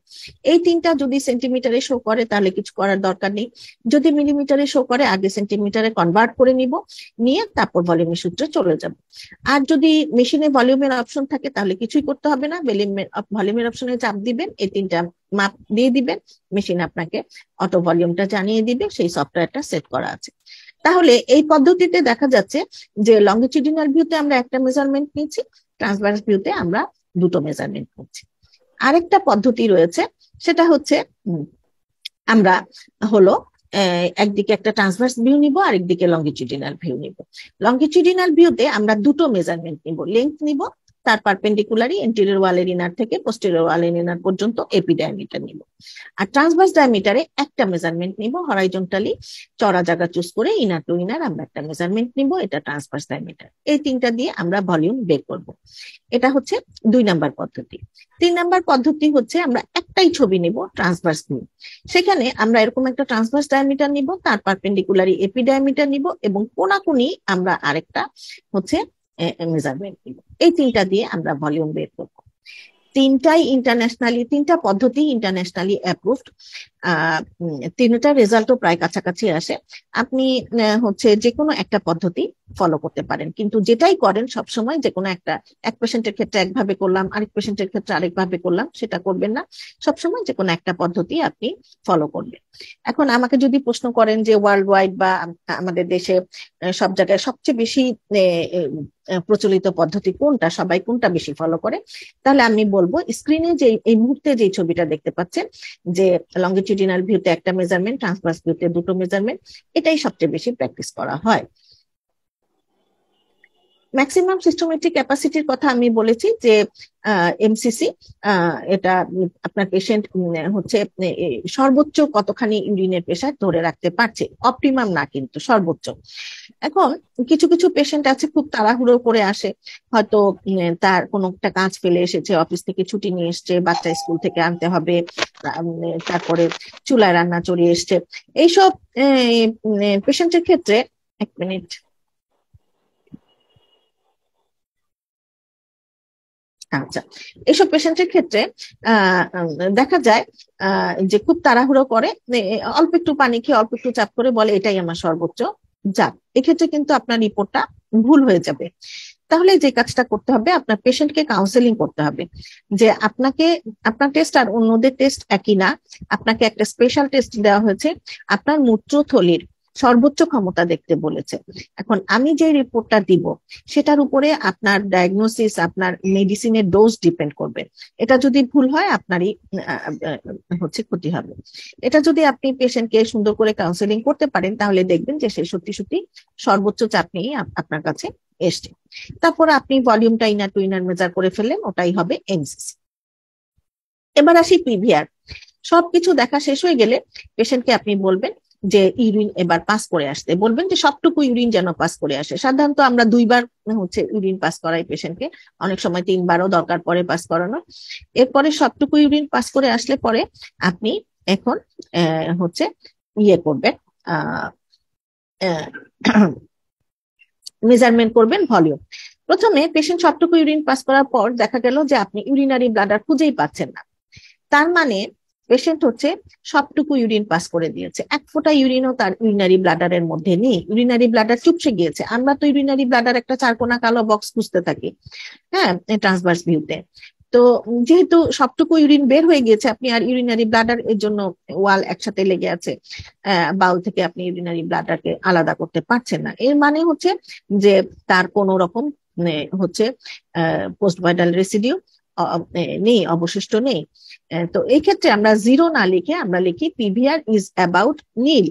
এই তিনটা যদি সেন্টিমিটারে শো করে তাহলে কিছু করার দরকার নেই, যদি মিলিমিটারে শো করে আগে সেন্টিমিটারে কনভার্ট করে নিব, নিয়ে তারপর ভলিউমের সূত্রে চলে যাব। আর যদি মেশিনে ভলিউমের অপশন থাকে তাহলে কিছুই করতে হবে না, ভলিউমের অপশনে চাপ দিবেন, এই তিনটা মাপ দিয়ে দিবেন, মেশিন আপনাকে অটো ভলিউমটা জানিয়ে দিবে, সেই সফটওয়্যারটা সেট করা আছে। তাহলে এই পদ্ধতিতে দেখা যাচ্ছে যে লঙ্গিটিউডিনাল ভিউতে আমরা একটা মেজারমেন্ট নিচ্ছি, ট্রান্সভার্স ভিউতে আমরা দুটো মেজারমেন্ট করছি। আরেকটা পদ্ধতি রয়েছে, সেটা হচ্ছে আমরা হলো একদিকে একটা ট্রান্সভার্স ভিউ নিব, আরেকদিকে লঙ্গিটিউডিনাল ভিউ নিব। লঙ্গিটিউডিনাল ভিউতে আমরা দুটো মেজারমেন্ট নিব, লেংথ নিব, তার পারপেন্ডিকুলারি ইন্টেরিয়র ওয়ালের ইনার থেকে পোস্টেরিয়র ওয়ালের ইনার পর্যন্ত এপি ডায়ামিটার নিব। আর ট্রান্সভার্স ডায়ামিটারে একটা মেজারমেন্ট নিব, হরাইজন্টালি চড়া জায়গা চুজ করে ইনার টু ইনার আমরা একটা মেজারমেন্ট নিব, এটা ট্রান্সভার্স ডায়ামিটার। এই তিনটা দিয়ে আমরা ভলিউম বের করব। এটা হচ্ছে 2 নাম্বার পদ্ধতি। 3 নাম্বার পদ্ধতি হচ্ছে আমরা একটাই ছবি নিব, ট্রান্সভার্স ভিউ। সেখানে আমরা এরকম একটা ট্রান্সভার্স ডায়ামিটার নিব, তার পারপেন্ডিকুলারি এপি ডায়ামিটার নিব, এবং কোনাকুনি আমরা আরেকটা হচ্ছে মেজারমেন্ট নিব। এই তিনটা দিয়ে আমরা ভলিউম বের করব। তিনটা পদ্ধতি ইন্টারন্যাশনালি অ্যাপ্রুভড। তিনটা রেজাল্টও প্রায় কাছাকাছি আসে। আপনি হচ্ছে যে কোনো একটা পদ্ধতি ফলো করতে পারেন, কিন্তু যেটাই করেন সবসময় যে কোনো এক পেশেন্টের ক্ষেত্রে একভাবে করলাম, আরেক পেশেন্টের ক্ষেত্রে আরেকভাবে করলাম, সেটা করবেন না। সবসময় যে কোনো একটা পদ্ধতি আপনি ফলো করবেন। এখন আমাকে যদি প্রশ্ন করেন যে ওয়ার্ল্ড ওয়াইড বা আমাদের দেশে সব জায়গায় সবচেয়ে বেশি প্রচলিত পদ্ধতি কোনটা, সবাই কোনটা বেশি ফলো করে, তাহলে আমি বলবো স্ক্রিনে যে এই মুহূর্তে যে ছবিটা দেখতে পাচ্ছেন, যে লঙ্গিটিউডিনাল ভিউতে একটা মেজারমেন্ট, ট্রান্সভার্স ভিউতে দুটো মেজারমেন্ট, এটাই সবচেয়ে বেশি প্র্যাকটিস করা হয়। ম্যাক্সিমাম সিস্টোমেট্রিক ক্যাপাসিটির কথা আমি বলেছি যে এমসিসি, এটা আপনার পেশেন্ট হচ্ছে সর্বোচ্চ কতখানি ইউরিনের প্রেসার ধরে রাখতে পারছে, অপটিমাম না কিন্তু সর্বোচ্চ। এখন কিছু কিছু পেশেন্ট আছে খুব তাড়াহুড়ো করে আসে, হয়তো তার কোনো একটা কাজ ফেলে এসেছে, অফিস থেকে ছুটি নিয়ে এসছে, বাচ্চা স্কুল থেকে আনতে হবে, তারপরে চুলায় রান্না চড়িয়ে এসছে। এইসব পেশেন্টের ক্ষেত্রে, এক মিনিট, আচ্ছা, এইসব পেশেন্টের ক্ষেত্রে দেখা যায় যে খুব তাড়াহুড়ো করে, অল্প একটু পানি খেয়ে অল্প একটু চাপ করে বলে এটাই আমার সর্বোচ্চ চাপ। এক্ষেত্রে কিন্তু আপনার রিপোর্টটা ভুল হয়ে যাবে। তাহলে যে কাজটা করতে হবে, আপনার পেশেন্টকে কাউন্সেলিং করতে হবে যে আপনার টেস্ট আর অন্যদের টেস্ট একই না, আপনাকে একটা স্পেশাল টেস্ট দেওয়া হয়েছে, আপনার মূত্রথলির সর্বোচ্চ ক্ষমতা দেখতে বলেছে। এখন আমি যে রিপোর্টটা দিব সেটার উপরে আপনার ডায়াগনোসিস, আপনার মেডিসিনের ডোজ ডিপেন্ড করবে। এটা যদি ভুল হয় আপনারই হচ্ছে ক্ষতি হবে। এটা যদি আপনি পেশেন্টকে সুন্দর করে কাউন্সেলিং করতে পারেন তাহলে দেখবেন যে সে সত্যি সত্যি সর্বোচ্চ চাপ নিয়ে আপনার কাছে এসছে। তারপর আপনি ভলিউমটা ইনার টু ইনার মেজার করে ফেললেন, ওটাই হবে এমসিসি। এবার আসি পিভিআর। সবকিছু দেখা শেষ হয়ে গেলে পেশেন্টকে আপনি বলবেন যে ইউরিন এবার পাস করে আসতে বলবেন, যে সবটুকু ইউরিন যেন পাস করে আসে। সাধারণত আমরা 2বার হচ্ছে ইউরিন পাস করাই পেশেন্টকে, অনেক সময় 3বারও দরকার পড়ে পাস করানো। এরপরে সবটুকু ইউরিন পাস করে আসলে পরে আপনি এখন হচ্ছে ইয়ে করবেন, মেজারমেন্ট করবেন ভলিউম। প্রথমে পেশেন্ট সবটুকু ইউরিন পাস করার পর দেখা গেল যে আপনি ইউরিনারি ব্লাডার খুঁজেই পাচ্ছেন না, তার মানে পেশেন্ট হচ্ছে সবটুকু ইউরিন পাস করে দিয়েছে, এক ফোঁটা ইউরিনও তার ইউরিনারি ব্লাডারের মধ্যে নেই, ইউরিনারি ব্লাডার চুপসে গিয়েছে। আমরা তো ইউরিনারি ব্লাডার একটা চারকোনা কালো বক্স খুঁজতে থাকি, হ্যাঁ, ট্রান্সভার্স ভিউতে। তো যেহেতু সবটুকু ইউরিন বের হয়ে গিয়েছে, আপনি আর ইউরিনারি ব্লাডার এর জন্য ওয়াল একসাথে লেগে আছে, বাউল থেকে আপনি ইউরিনারি ব্লাডারকে আলাদা করতে পারছেন না। এর মানে হচ্ছে যে তার কোনো রকম হচ্ছে পোস্টভাইটাল রেসিডিউ নেই, অবশিষ্ট নেই। তো এই ক্ষেত্রে আমরা 0 না লিখে আমরা লিখি পিভিআর ইজ অ্যাবাউট নীল।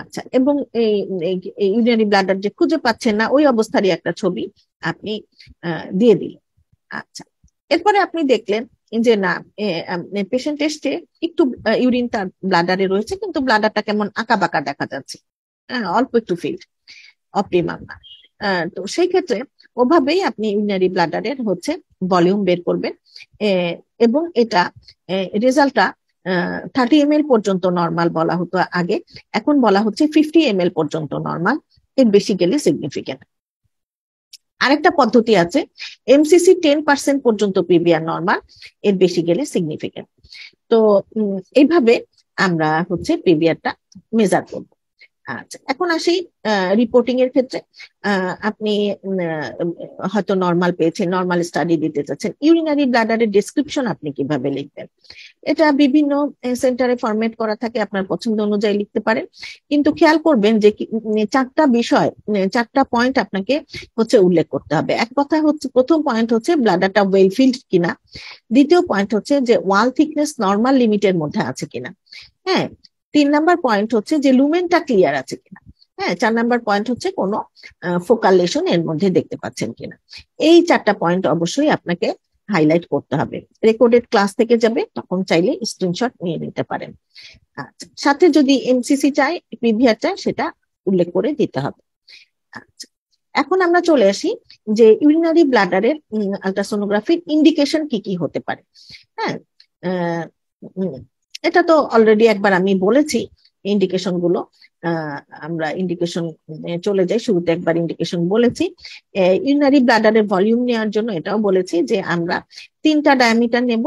আচ্ছা, এবং এই ইউরিনারি ব্লাডার যে খুঁজে পাচ্ছেন না ওই অবস্থারই একটা ছবি আপনি দিয়ে দিলেন। আচ্ছা, এরপরে আপনি দেখলেন যে না, পেশেন্ট টেস্টে একটু ইউরিন তার ব্লাডারে রয়েছে, কিন্তু ব্লাডারটা কেমন আঁকা বাঁকা দেখা যাচ্ছে, অল্প একটু ফিল্ড, অপটিমাম না। তো সেই ক্ষেত্রে ওভাবেই আপনি ইউরিনারি ব্লাডারের হচ্ছে ভলিউম বের করবেন, এবং এটা রেজাল্টটা 30 ml পর্যন্ত নর্মাল বলা হতো আগে, এখন বলা হচ্ছে 50 ml পর্যন্ত নর্মাল, এর বেশি গেলে সিগনিফিকেন্ট। আরেকটা পদ্ধতি আছে, এমসিসি 10% পর্যন্ত পিভিআর নর্মাল, এর বেশি গেলে সিগনিফিকেন্ট। তো এইভাবে আমরা হচ্ছে পিভিআরটা মেজার করবো। আচ্ছা, এখন আসি রিপোর্টিং এর ক্ষেত্রে। আপনি হয়তো নর্মাল পেয়েছেন, নর্মাল স্টাডি দিতে চাচ্ছেন, ইউরিনারি ব্লাডারের ডেসক্রিপশন আপনি কিভাবে লিখবেন? এটা বিভিন্ন সেন্টারে ফরম্যাট করা থাকে, আপনার পছন্দ অনুযায়ী লিখতে পারেন, কিন্তু খেয়াল করবেন যে চারটা বিষয়, চারটা পয়েন্ট আপনাকে হচ্ছে উল্লেখ করতে হবে। এক কথা হচ্ছে, প্রথম পয়েন্ট হচ্ছে ব্লাডারটা ওয়েল ফিল্ড কিনা, দ্বিতীয় পয়েন্ট হচ্ছে যে ওয়াল থিকনেস নর্মাল লিমিটের মধ্যে আছে কিনা, হ্যাঁ, 3 নাম্বার পয়েন্ট হচ্ছে যে লুমেনটা ক্লিয়ার আছে কিনা, হ্যাঁ, 4 নাম্বার পয়েন্ট হচ্ছে কোনো ফোকাল লেশন এর মধ্যে দেখতে পাচ্ছেন কিনা। এই চারটা পয়েন্ট অবশ্যই আপনাকে হাইলাইট করতে হবে। রেকর্ডেড ক্লাস থেকে যাবে, তখন চাইলে স্ক্রিনশট নিয়ে নিতে পারেন। আচ্ছা, সাথে যদি এমসিসি চাই, পিভিআর চাই, সেটা উল্লেখ করে দিতে হবে। আচ্ছা, এখন আমরা চলে আসি যে ইউরিনারি ব্লাডারের আলট্রাসোনোগ্রাফির ইন্ডিকেশন কি কি হতে পারে। হ্যাঁ, এটা তো অলরেডি একবার আমি বলেছি ইন্ডিকেশন গুলো। আমরা ইন্ডিকেশন চলে যাই, শুরুতে একবার ইন্ডিকেশন বলেছি। ইউরিনারি ব্লাডারের ভলিউম নেওয়ার জন্য এটাও বলেছি যে আমরা 3টা ডায়ামিটার নেব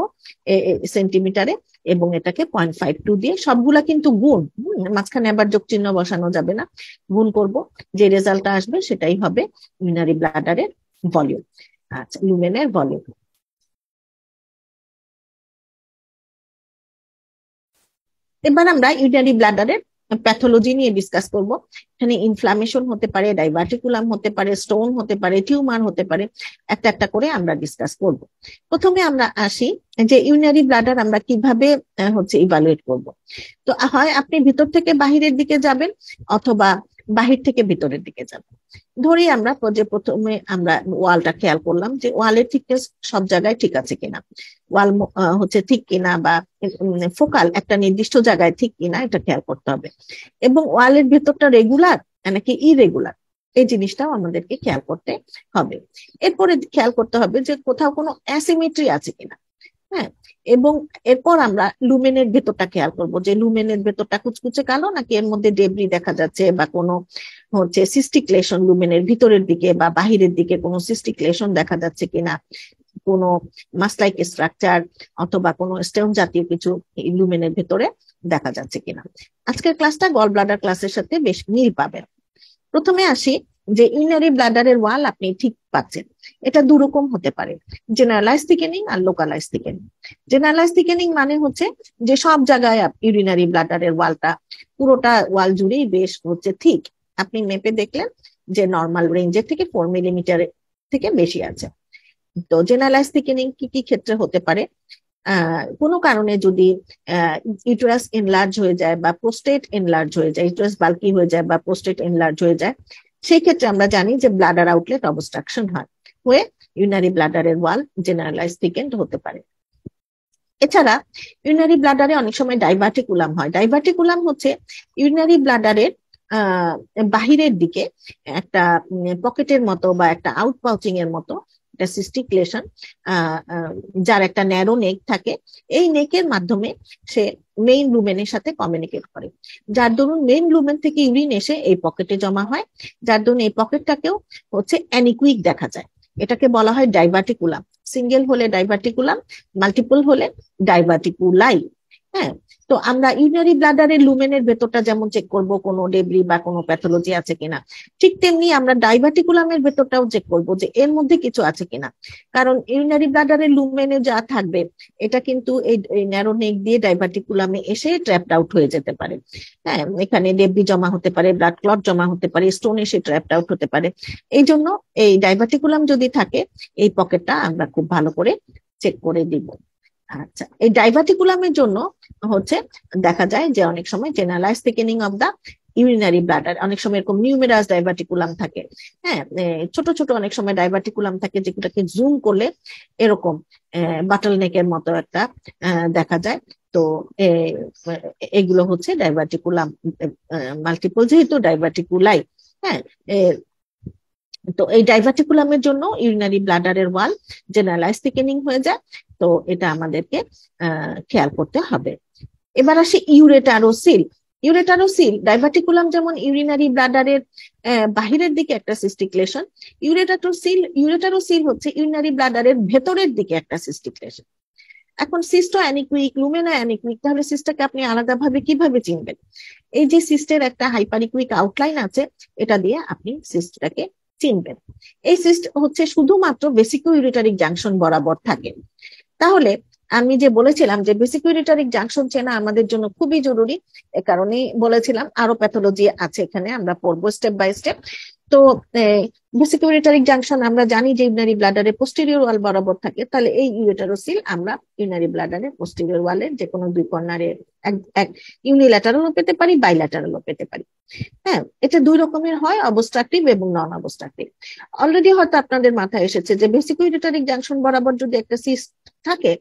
সেন্টিমিটারে, এবং এটাকে 0.52 দিয়ে, সবগুলা কিন্তু গুণ, মাঝখানে আবার যোগ চিহ্ন বসানো যাবে না, গুণ করব, যে রেজাল্টটা আসবে সেটাই হবে ইউরিনারি ব্লাডারের ভলিউম। আচ্ছা, লুমেনের ভলিউম। এবার আমরা ইউরিনারি ব্লাডারের প্যাথোলজি নিয়ে ডিসকাস করব। এখানে ইনফ্লামেশন হতে পারে, ডাইভার্টিকুলাম হতে পারে, স্টোন হতে পারে, টিউমার হতে পারে, একটা একটা করে আমরা ডিসকাস করব। প্রথমে আমরা আসি যে ইউরিনারি ব্লাডার আমরা কিভাবে হচ্ছে ইভালুয়েট করব। তো হয় আপনি ভিতর থেকে বাহিরের দিকে যাবেন, অথবা বাহির থেকে ভিতরের দিকে যাবেন। ধরি আমরা যে প্রথমে আমরা ওয়ালটা খেয়াল করলাম যে ওয়ালের থিকনেস সব জায়গায় ঠিক আছে কিনা, ওয়াল হচ্ছে ঠিক কিনা, বা ফোকাল একটা নির্দিষ্ট জায়গায় ঠিক কিনা, এটা খেয়াল করতে হবে। এবং ওয়ালের ভেতরটা রেগুলার নাকি ইরেগুলার, এই জিনিসটাও আমাদেরকে খেয়াল করতে হবে। এরপরে খেয়াল করতে হবে যে কোথাও কোনো অ্যাসিমেট্রি আছে কিনা, হ্যাঁ। এবং এরপর আমরা লুমেনের ভেতরটা খেয়াল করব যে লুমেনের ভেতরটা কুচকুচে কালো, নাকি এর মধ্যে ডেবরি দেখা যাচ্ছে, বা কোনো হচ্ছে সিস্টিক লেশন লুমেনের ভিতরের দিকে বা বাহিরের দিকে কোনো সিস্টিক লেশন দেখা যাচ্ছে কিনা, কোনো মাসলাইক স্ট্রাকচার অথবা কোনো স্টোন জাতীয় কিছু লুমেনের ভেতরে দেখা যাচ্ছে কিনা। আজকের ক্লাসটা গল ব্লাডার ক্লাসের সাথে বেশ মিল পাবেন। প্রথমে আসি যে ইউরিনারি ব্লাডারের ওয়াল আপনি ঠিক পাচ্ছেন, এটা দুরকম হতে পারে, জেনারেলাইজ থিকেনিং আর লোকালাইজ থিকেনিং। জেনারেলাইজ থিকেনিং মানে হচ্ছে যে সব জায়গায় ইউরিনারি ব্লাডারের ওয়ালটা, পুরোটা ওয়াল জুড়েই বেশ হচ্ছে ঠিক, আপনি মেপে দেখলেন যে নর্মাল রেঞ্জের থেকে 4 মিলিমিটার থেকে বেশি আছে। তো জেনারেলাইজ থিকেনিং কি কি ক্ষেত্রে হতে পারে? কোনো কারণে যদি ইউটেরাস এনলার্জ হয়ে যায়, বা প্রোস্টেট এনলার্জ হয়ে যায়, ইউটেরাস বাল্কি হয়ে যায় বা প্রোস্টেট এনলার্জ হয়ে যায়, সেই ক্ষেত্রে আমরা জানি যে ব্লাডার আউটলেট অবস্ট্রাকশন হয়, হয়ে ইউরিনারি ব্লাডারের ওয়াল জেনারেলাইজ থিকেন্ড হতে পারে। এছাড়া ইউরিনারি ব্লাডারে অনেক সময় ডাইভার্টিকুলাম হয়। ডাইভার্টিকুলাম হচ্ছে ইউরিনারি ব্লাডারের বাহিরের দিকে একটা পকেটের মতো বা একটা আউট পাউচিং এর মতো একটা সিস্টিক লেশন, যার একটা ন্যারো নেক থাকে, এই নেকের মাধ্যমে সে মেইন লুমেনের সাথে কমিউনিকেট করে, যার দরুন মেইন লুমেন থেকে ইউরিন এসে এই পকেটে জমা হয়, যার দরুন এই পকেটটাকেও হচ্ছে অ্যানিকুইক দেখা যায়। এটাকে বলা হয় ডাইভার্টিকুলাম। সিঙ্গেল হলে ডাইভার্টিকুলাম, মাল্টিপল হলে ডাইভার্টিকুলাই। হ্যাঁ, তো আমরা ইউরিনারি ব্লাডারের লুমেনের ভেতরটা যেমন চেক করব কোনো ডেবরি বা কোনো প্যাথোলজি আছে কিনা, ঠিক তেমনি আমরা ডাইভার্টিকুলামের ভেতরটাও চেক করব যে এর মধ্যে কিছু আছে কিনা। কারণ ইউরিনারি ব্লাডারের লুমেনে যা থাকবে এটা কিন্তু এই ন্যারো নেক দিয়ে ডাইভার্টিকুলামে এসে ট্র্যাপড আউট হয়ে যেতে পারে। হ্যাঁ, এখানে ডেবরি জমা হতে পারে, ব্লাড ক্লট জমা হতে পারে, স্টোন এসে ট্র্যাপড আউট হতে পারে। এই জন্য এই ডাইভার্টিকুলাম যদি থাকে, এই পকেটটা আমরা খুব ভালো করে চেক করে দিব। আচ্ছা, এই ডাইভার্টিকুলামের জন্য হচ্ছে দেখা যায় যে অনেক সময় generalize thickening of the urinary bladder, অনেক সময় এরকম নিউমেরাস ডাইভার্টিকুলাম থাকে, হ্যাঁ, ছোট ছোট অনেক সময় ডাইভার্টিকুলাম থাকে যেগুলোকে জুম করলে এরকম বাটল নেকের মতো একটা দেখা যায়। তো এগুলো হচ্ছে ডাইভার্টিকুলাম মাল্টিপল, যেহেতু ডাইভার্টিকুলাই, হ্যাঁ। তো এই ডাইভার্টিকুলামের জন্য ইউরিনারি ব্লাডারের ওয়াল জেনারেলাইজ থিকেনিং হয়ে যায়। তো এটা আমাদেরকে খেয়াল করতে হবে। এবার আসি ইউরেটারোসিল। ইউরেটারোসিল, ডাইভার্টিকুলাম যেমন ইউরিনারি ব্লাডারের বাহিরের দিকে একটা সিস্টিক লেশন, ইউরেটারোসিল হচ্ছে ইউরিনারি ব্লাডারের ভেতরের দিকে একটা সিস্টিক লেশন। এখন সিস্টো অ্যানিকুইক, লুমেনা অ্যানিকুইক, তাহলে সিস্টটাকে আপনি আলাদাভাবে কিভাবে চিনবেন? এই যে সিস্টের একটা হাইপারিকুইক আউটলাইন আছে, এটা দিয়ে আপনি সিস্টটাকে চিনবেন। এই সিস্ট হচ্ছে শুধুমাত্র ভেসিকো ইউরেটারিক জাংশন বরাবর থাকে। তাহলে আমি যে বলেছিলাম যে বেসিক ইউরেটারিক জাংশন চেনা আমাদের জন্য খুবই জরুরি, এ কারণেই বলেছিলাম আরো প্যাথোলজি আছে এখানে, আমরা পড়বো স্টেপ বাই স্টেপ। তো বেসিক ইউরেটারিক জাংশন আমরা জানি যে ইউরিনারি ব্লাডারের পোস্টেরিয়র ওয়াল বরাবর থাকে, তাহলে এই ইউরেটারোসিল আমরা ইউরিনারি ব্লাডারের পোস্টেরিয়র ওয়ালের যে কোনো দুই কর্নারে এক ইউনিল্যাটারালও পেতে পারি, বাইল্যাটারালও পেতে পারি। হ্যাঁ, এটা দুই রকমের হয়, অবস্ট্রাকটিভ এবং নন অবস্ট্রাকটিভ। অলরেডি হয়তো আপনাদের মাথায় এসেছে যে বেসিক ইউরেটারিক জাংশন বরাবর যদি একটা সিস্ট থাকে,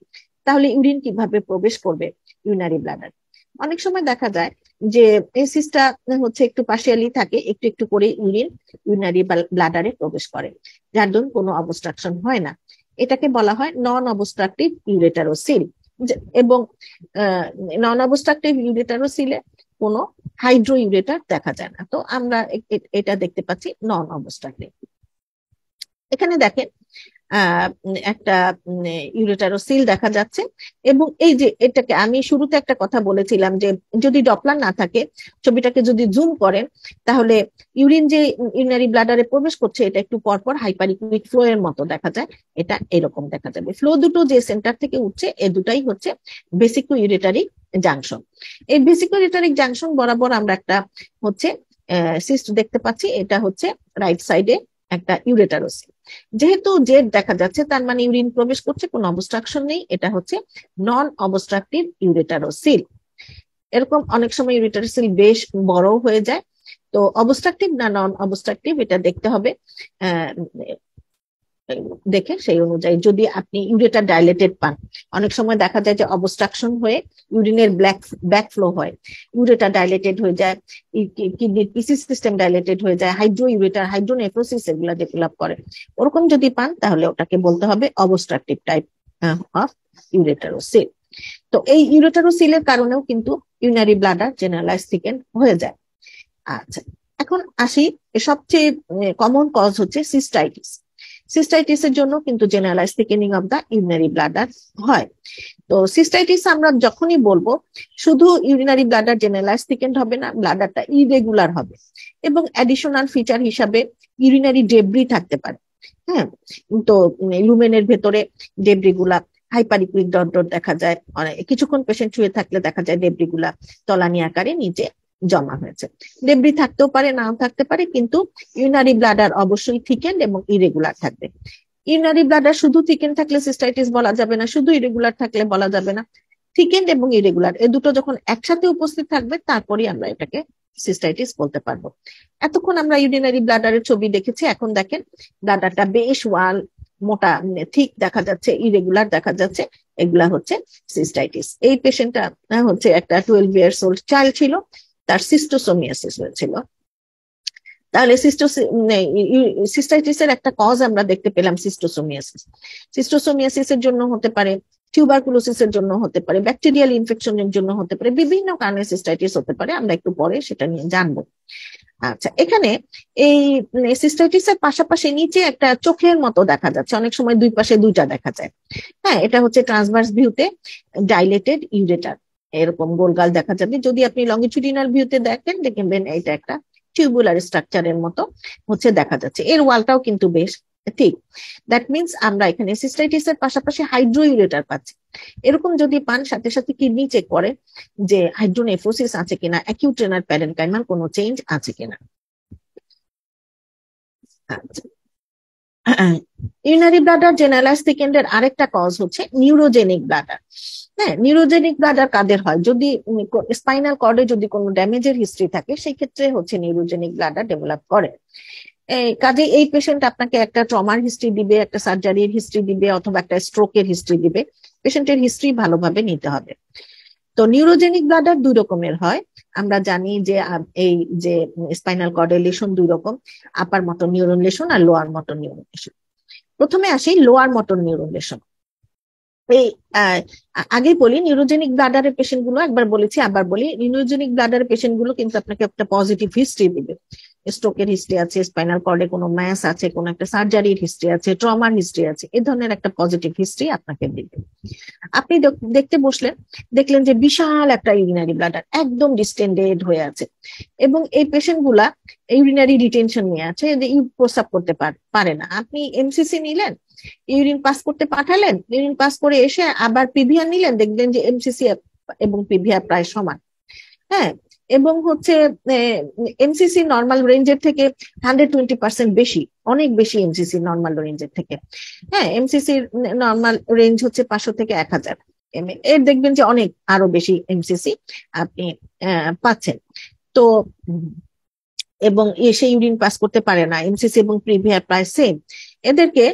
তাহলে ইউরিন কিভাবে প্রবেশ করবে ইউরিনারি ব্লাডার? অনেক সময় দেখা যায় যে এই সিস্টটা হচ্ছে একটু পার্শিয়ালি থাকে, একটু একটু করে ইউরিন ইউরিনারি ব্লাডারে প্রবেশ করে, যার দরুন কোনো অবস্ট্রাকশন হয় না। এটাকে বলা হয় নন অবস্ট্রাকটিভ ইউরেটারোসিল। এবং নন অবস্ট্রাকটিভ ইউরেটারোসিলে কোনো হাইড্রো ইউরেটার দেখা যায় না। তো আমরা এটা দেখতে পাচ্ছি নন অবস্ট্রাকটিভ। এখানে দেখেন একটা ইউরেটারোসিল দেখা যাচ্ছে, এবং এই যে এটাকে আমি শুরুতে একটা কথা বলেছিলাম যে যদি ডপলার না থাকে, ছবিটাকে যদি জুম করেন, তাহলে ইউরিন যে ইউরিনারি ব্লাডারে প্রবেশ করছে এটা একটু পরপর হাইপারিকুইক ফ্লো এর মতো দেখা যায়। এটা এরকম দেখা যাবে। ফ্লো দুটো যে সেন্টার থেকে উঠছে, এ দুটাই হচ্ছে বেসিকো ইউরেটারিক জাংশন। এই বেসিকো ইউরেটারিক জাংশন বরাবর আমরা একটা হচ্ছে সিস্ট দেখতে পাচ্ছি, এটা হচ্ছে রাইট সাইডে একটা ইউরেটারোসিল। যেহেতু জেড দেখা যাচ্ছে, তার মানে ইউরিন প্রবেশ করছে, কোনো অবস্ট্রাকশন নেই, এটা হচ্ছে নন অবস্ট্রাকটিভ ইউরেটারোসিল। এরকম অনেক সময় ইউরেটারোসিল বেশ বড় হয়ে যায়। তো অবস্ট্রাকটিভ না নন অবস্ট্রাকটিভ এটা দেখতে হবে, দেখে সেই অনুযায়ী যদি আপনি ইউরেটার ডাইলেটেড পান, অনেক সময় দেখা যায় যে অবস্ট্রাকশন হয়ে ইউরিনের ব্যাক ফ্লো হয়, ইউরেটার ডাইলেটেড হয়ে যায়, কিডনির পিসি সিস্টেম ডাইলেটেড হয়ে যায়, হাইড্রো ইউরেটার, হাইড্রোনেফ্রোসিস এগুলা ডেভেলপ করে। ওরকম যদি পান তাহলে ওটাকে বলতে হবে অবস্ট্রাকটিভ টাইপ অফ ইউরেটারোসিল। তো এই ইউরেটারোসিলের কারণেও কিন্তু ইউরিনারি ব্লাডার জেনারেলাইজ থিকেন হয়ে যায়। আচ্ছা, এখন আসি, সবচেয়ে কমন কজ হচ্ছে সিস্টাইটিস। সিস্টাইটিসের জন্য কিন্তু generalize thickening of the urinary bladder হয়। তো সিস্টাইটিস আমরা যখনই বলবো, শুধু ইউরিনারি ব্লাডার জেনারেলাইজ থিকেন্ড হবে না, ব্লাডারটা ইরেগুলার হবে, এবং অ্যাডিশনাল ফিচার হিসাবে ইউরিনারি ডেব্রি থাকতে পারে। হ্যাঁ, তো লুমেনের ভেতরে ডেব্রি গুলা হাইপারিকুইক ডট ডট দেখা যায়, কিছুক্ষণ পেশেন্ট শুয়ে থাকলে দেখা যায় ডেব্রি গুলা তলানি আকারে নিচে জমা হয়েছে। ডেব্রি থাকতেও পারে, নাও থাকতে পারে, কিন্তু ইউরিনারি ব্লাডার অবশ্যই থিকেন্ড এবং ইরেগুলার থাকবে। ইউরিনারি ব্লাডার শুধু থিকেন্ড থাকলে সিস্টাইটিস বলা যাবে না, শুধু ইরেগুলার থাকলে বলা যাবে না। থিকেন্ড এবং ইরেগুলার এই দুটো যখন একসাথে উপস্থিত থাকবে, তারপরে আমরা এটাকে সিস্টাইটিস বলতে পারবো। এতক্ষণ আমরা ইউরিনারি ব্লাডারের ছবি দেখেছি, এখন দেখেন ব্লাডারটা বেশ ওয়াল মোটা ঠিক দেখা যাচ্ছে, ইরেগুলার দেখা যাচ্ছে, এগুলা হচ্ছে সিস্টাইটিস। এই পেশেন্টটা হচ্ছে একটা 12 ইয়ার্স ওল্ড চাইল্ড ছিল, তার সিস্টোসোমিয়াসিস হয়েছিল। তাহলে সিস্টাইটিসের একটা কজ আমরা দেখতে পেলাম সিস্টোসোমিয়াসিস। সিস্টোসোমিয়াসিসের জন্য হতে পারে, টিউবারকুলোসিসের জন্য হতে পারে, ব্যাকটেরিয়াল ইনফেকশনের জন্য হতে পারে, বিভিন্ন কারণে সিস্টাইটিস হতে পারে, আমরা একটু পরে সেটা নিয়ে জানবো। আচ্ছা, এখানে এই সিস্টাইটিসের পাশাপাশি নিচে একটা চোখের মতো দেখা যাচ্ছে, অনেক সময় দুই পাশে দুইটা দেখা যায়। হ্যাঁ, এটা হচ্ছে ট্রান্সভার্স ভিউতে ডাইলেটেড ইউরেটার, এরকম গোলগাল দেখা যাবে। যদি আপনি লঙ্গিটিউডিনাল ভিউতে দেখেন, দেখবেন এটা একটা টিউবুলার স্ট্রাকচারের মতো হচ্ছে দেখা যাচ্ছে। এর ওয়ালটাও কিন্তু বেশ ঠিক। দ্যাট মিনস আমরা এখানে সিস্টাইটিসের পাশাপাশি হাইড্রো ইউরেটার পাচ্ছি। এরকম যদি পান, সাথে সাথে কিডনি চেক করে যে হাইড্রোনেফ্রোসিস আছে কিনা, অ্যাকিউট রেনাল প্যারেনকাইমার কোনো চেঞ্জ আছে কিনা। আচ্ছা, ইউরিনারি ব্লাডার জেনারেলাইজ থিকেন্ডের আরেকটা কজ হচ্ছে নিউরোজেনিক ব্লাডার। হ্যাঁ, নিউরোজেনিক ব্লাডার কাদের হয়? যদি স্পাইনাল কর্ডে যদি কোনো ড্যামেজের হিস্ট্রি থাকে, সেই ক্ষেত্রে হচ্ছে নিউরোজেনিক ব্লাডার ডেভেলপ করে। কাজে এই পেশেন্ট আপনাকে একটা ট্রমার হিস্ট্রি দিবে, একটা সার্জারির হিস্ট্রি দিবে, অথবা একটা স্ট্রোকের হিস্ট্রি দিবে। পেশেন্টের হিস্ট্রি ভালোভাবে নিতে হবে। তো নিউরোজেনিক ব্লাডার দুই রকমের হয়। আমরা জানি যে এই যে স্পাইনাল কর্ডের লেশন দুই রকম, আপার মোটর নিউরন লেশন আর লোয়ার মোটর নিউরন লেশন। প্রথমে আসি লোয়ার মোটর নিউরন লেশন। এই আগেই বলি, নিউরোজেনিক ব্লাডারের পেশেন্ট গুলো, একবার বলেছি আবার বলি, নিউরোজেনিক ব্লাডারের পেশেন্ট গুলো কিন্তু আপনাকে একটা পজিটিভ হিস্ট্রি দিবে। স্ট্রোকের হিস্ট্রি আছে, স্পাইনাল কর্ডে কোনো ম্যাস আছে, কোনো একটা সার্জারির হিস্ট্রি আছে, ট্রমার হিস্ট্রি আছে, এই ধরনের একটা পজিটিভ হিস্ট্রি আপনাকে দিবে। আপনি দেখতে বসলেন, দেখলেন যে বিশাল একটা ইউরিনারি ব্লাডার একদম ডিস্টেন্ডেড হয়ে আছে, এবং এই পেশেন্ট গুলা ইউরিনারি রিটেনশন নিয়ে আছে, প্রস্রাব করতে পারে না। আপনি এমসিসি নিলেন, ইউরিন পাস করতে পাঠালেন, ইউরিন পাস করে এসে আবার পিভিআর নিলেন, দেখবেন যে এমসিসি এবং পিভিআর প্রায় সমান। হ্যাঁ, এবং হচ্ছে এমসিসি নর্মাল রেঞ্জের থেকে 120% বেশি, অনেক বেশি এমসিসি নর্মাল রেঞ্জের থেকে। হ্যাঁ, এমসিসি নর্মাল রেঞ্জ হচ্ছে 500 থেকে 1000 ml, এর দেখবেন যে অনেক আরো বেশি এমসিসি আপনি পাচ্ছেন। তো এবং সে ইউরিন পাস করতে পারে না, এমসিসি এবং প্রিভিয়ার প্রায় সেম। এদেরকে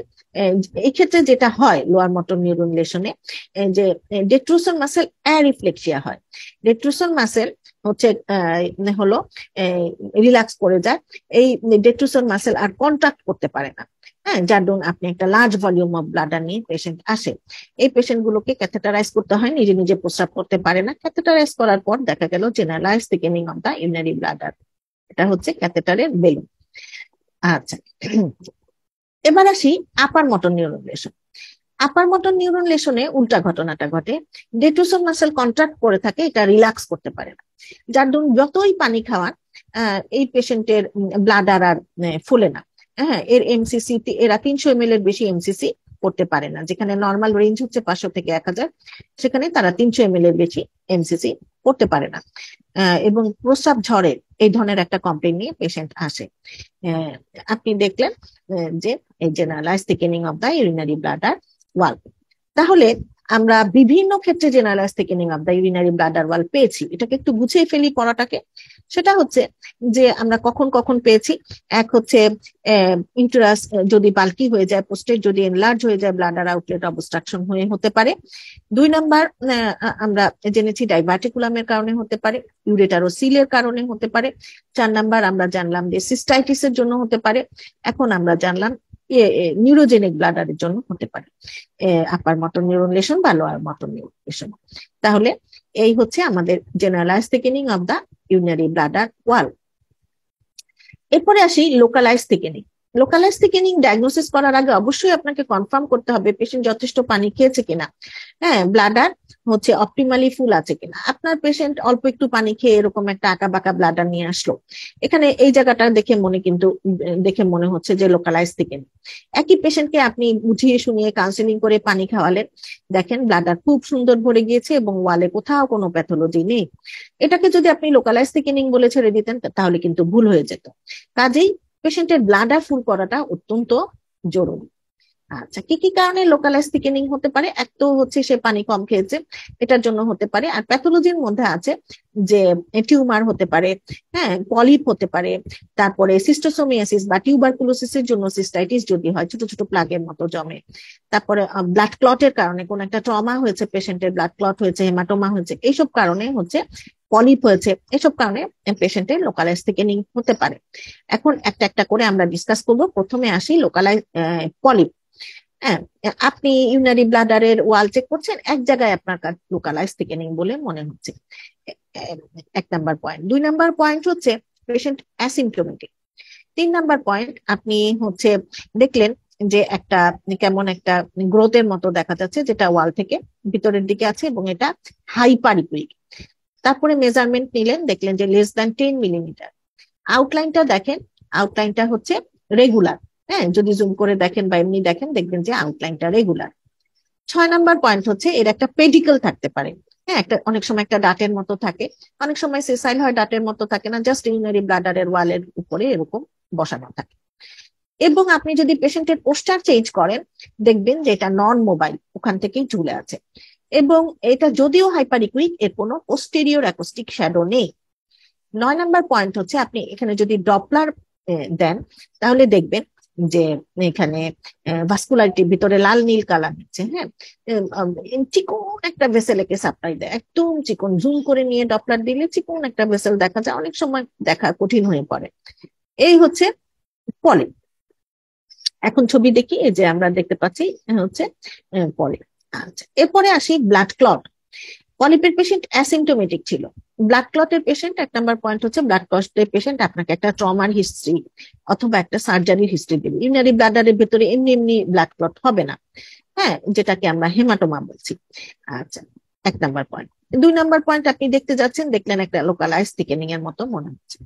এই ক্ষেত্রে যেটা হয় লোয়ার মোটর নিউরন লেশনে, যে ডেট্রুসন মাসেল অ্যারিফ্লেক্সিয়া হয়। ডেট্রুসন মাসেল হচ্ছে হলো রিল্যাক্স করে যায়, এই ডেট্রুসন মাসেল আর কন্ট্রাক্ট করতে পারে না। হ্যাঁ, যার জন্য আপনি একটা লার্জ ভলিউম অফ ব্লাডার নিয়ে পেশেন্ট আসে। এই পেশেন্ট গুলোকে ক্যাথেটারাইজ করতে হয়, নিজে নিজে প্রস্রাব করতে পারে না। ক্যাথেটারাইজ করার পর দেখা গেল generalize thickening of the urinary bladder, এটা হচ্ছে ক্যাথেটারের বেলুন। আচ্ছা, এবার আসি upper motor neuron lesion. Upper motor neuron লেশনে উল্টা ঘটনাটা ঘটে, ডেট্রুসন মাসেল কন্ট্রাক্ট করে থাকে, এটা রিল্যাক্স করতে পারে না, যার জন্য যতই পানি খাওয়ান এই পেশেন্টের ব্লাডার আর ফুলে না। হ্যাঁ, এর এমসিসি, এরা 300 ml এর বেশি এমসিসি করতে পারে না। যেখানে নর্মাল রেঞ্জ হচ্ছে 500 থেকে 1000, সেখানে তারা 300 ml এর বেশি এমসিসি করতে পারে না, এবং প্রস্রাব ঝরে, এই ধরনের একটা কমপ্লেন নিয়ে পেশেন্ট আসে। আপনি দেখলেন যে এই generalize thickening of the urinary bladder wall. তাহলে আমরা বিভিন্ন ক্ষেত্রে generalize thickening of the urinary bladder wall পেয়েছি। এটাকে একটু গুছিয়ে ফেলি পড়াটাকে। সেটা হচ্ছে যে আমরা কখন কখন পেয়েছি। এক হচ্ছে ইউটেরাস যদি বাল্কি হয়ে যায়, প্রোস্টেট যদি এনলার্জ হয়ে যায়, ব্লাডার আউটলেট অবস্ট্রাকশন হয়ে হতে পারে। 2 নাম্বার, আমরা জেনেছি ডাইভার্টিকুলামের কারণে হতে পারে, ইউরেটারোসিলের কারণে হতে পারে। 4 নাম্বার আমরা জানলাম যে সিস্টাইটিসের জন্য হতে পারে। এখন আমরা জানলাম নিউরোজেনিক ব্লাডারের জন্য হতে পারে, আপার মোটর নিউরন লেশন বা লোয়ার মোটর নিউরন লেশন। তাহলে এই হচ্ছে আমাদের generalize thickening of the urinary bladder wall. এরপরে আসি localize thickening. Localize thickening diagnosis করার আগে অবশ্যই আপনাকে কনফার্ম করতে হবে পেশেন্ট যথেষ্ট পানি খেয়েছে কিনা। হ্যাঁ, ব্লাডার হচ্ছে অপটিমালি ফুল আছে কিনা। আপনার পেশেন্ট অল্প একটু পানি খেয়ে এরকম একটা আঁকা বাঁকা ব্লাডার নিয়ে আসলো, এখানে এই জায়গাটা দেখে মনে হচ্ছে যে লোকালাইজ থিকেনিং। একই পেশেন্টকে আপনি বুঝিয়ে শুনিয়ে কাউন্সিলিং করে পানি খাওয়ালেন, দেখেন ব্লাডার খুব সুন্দর ভরে গিয়েছে এবং ওয়ালে কোথাও কোনো প্যাথোলজি নেই। এটাকে যদি আপনি লোকালাইজ থিকেনিং বলে ছেড়ে দিতেন তাহলে কিন্তু ভুল হয়ে যেত। কাজেই পেশেন্টের ব্লাডার ফুল করাটা অত্যন্ত জরুরি। আচ্ছা, কি কি কারণে লোকালাইজ থিকেনিং হতে পারে? এক তো হচ্ছে সে পানি কম খেয়েছে, এটার জন্য হতে পারে। আর প্যাথোলজির মধ্যে আছে যে টিউমার হতে পারে, হ্যাঁ, পলিপ হতে পারে, তারপরে সিস্টোসোমিয়াসিস বা টিউবারকুলোসিসের জন্য সিস্টাইটিস যদি হয়, ছোট ছোট প্লাগের মতো জমে। তারপরে ব্লাড ক্লটের কারণে কোন একটা ট্রমা হয়েছে, পেশেন্টের ব্লাড ক্লট হয়েছে, হেমাটোমা হয়েছে, এইসব কারণে হচ্ছে পলিপ হয়েছে, এসব কারণে পেশেন্টের লোকালাইজ থিকেনিং হতে পারে। এখন একটা একটা করে আমরা ডিসকাস করব। প্রথমে আসি লোকালাইজ পলিপ। হ্যাঁ, আপনি ইউরিনারি ব্লাডারের ওয়াল চেক করছেন, এক জায়গায় আপনার লোকালাইজ থিকেনিং বলে মনে হচ্ছে। 1 নাম্বার পয়েন্ট। 2 নাম্বার পয়েন্ট হচ্ছে পেশেন্ট অ্যাসিম্পটোমেটিক। 3 নাম্বার পয়েন্ট, আপনি হচ্ছে দেখলেন যে একটা কেমন একটা গ্রোথের মতো দেখা যাচ্ছে, যেটা ওয়াল থেকে ভিতরের দিকে আছে এবং এটা হাইপারিকুইক। তারপরে মেজারমেন্ট নিলেন, দেখলেন যে লেস দ্যান 10 মিলিমিটার। আউটলাইনটা দেখেন, আউটলাইনটা হচ্ছে রেগুলার। হ্যাঁ, যদি জুম করে দেখেন বা এমনি দেখেন, দেখবেন যে আউটলাইনটা রেগুলার। 6 নাম্বার পয়েন্ট হচ্ছে এর একটা পেডিকল থাকতে পারে। হ্যাঁ, একটা অনেক সময় একটা ডাটের মতো থাকে, অনেক সময় সেসাইল হয়, ডাটের মতো থাকে না, জাস্ট ইউরিনারি ব্লাডারের ওয়ালের উপরে এরকম বসানো থাকে। এবং আপনি যদি পেশেন্টের পোস্টার চেঞ্জ করেন দেখবেন যে এটা নন মোবাইল, ওখান থেকেই ঝুলে আছে। এবং এটা যদিও হাইপারিকুইক, এর কোনো পোস্টেরিয়র অ্যাকোস্টিক শ্যাডো নেই। 9 নম্বর পয়েন্ট হচ্ছে আপনি এখানে যদি ডপলার দেন তাহলে দেখবেন যে এখানে ভাস্কুলারিটির ভিতরে লাল নীল কালার হচ্ছে। হ্যাঁ, চিকন একটা ভেসেলকে সাপ্লাই দেয়, একদম চিকন, জুম করে নিয়ে ডপলার দিলে চিকন একটা ভেসেল দেখা যায়, অনেক সময় দেখা কঠিন হয়ে পড়ে। এই হচ্ছে পলিপ। এখন ছবি দেখি, এই যে আমরা দেখতে পাচ্ছি হচ্ছে পলিপ। আচ্ছা, এরপরে আসি ব্লাড ক্লট। পলিপের পেশেন্ট অ্যাসিমটোমেটিক ছিল। ব্লাড ক্লটের পেশেন্ট 1 নম্বর পয়েন্ট হচ্ছে ব্লাড ক্লটের পেশেন্ট আপনাকে একটা ট্রমার হিস্ট্রি অথবা একটা সার্জারির হিস্ট্রি দেবে। ইউরিনারি ব্লাডারের ভেতরে এমনি এমনি ব্লাড ক্লট হবে না, হ্যাঁ, যেটাকে আমরা হেমাটোমা বলছি। আচ্ছা, 1 নম্বর পয়েন্ট। 2 নম্বর পয়েন্ট, আপনি দেখতে যাচ্ছেন, দেখলেন একটা লোকালাইজ থিকেনিং এর মতো মনে হচ্ছে।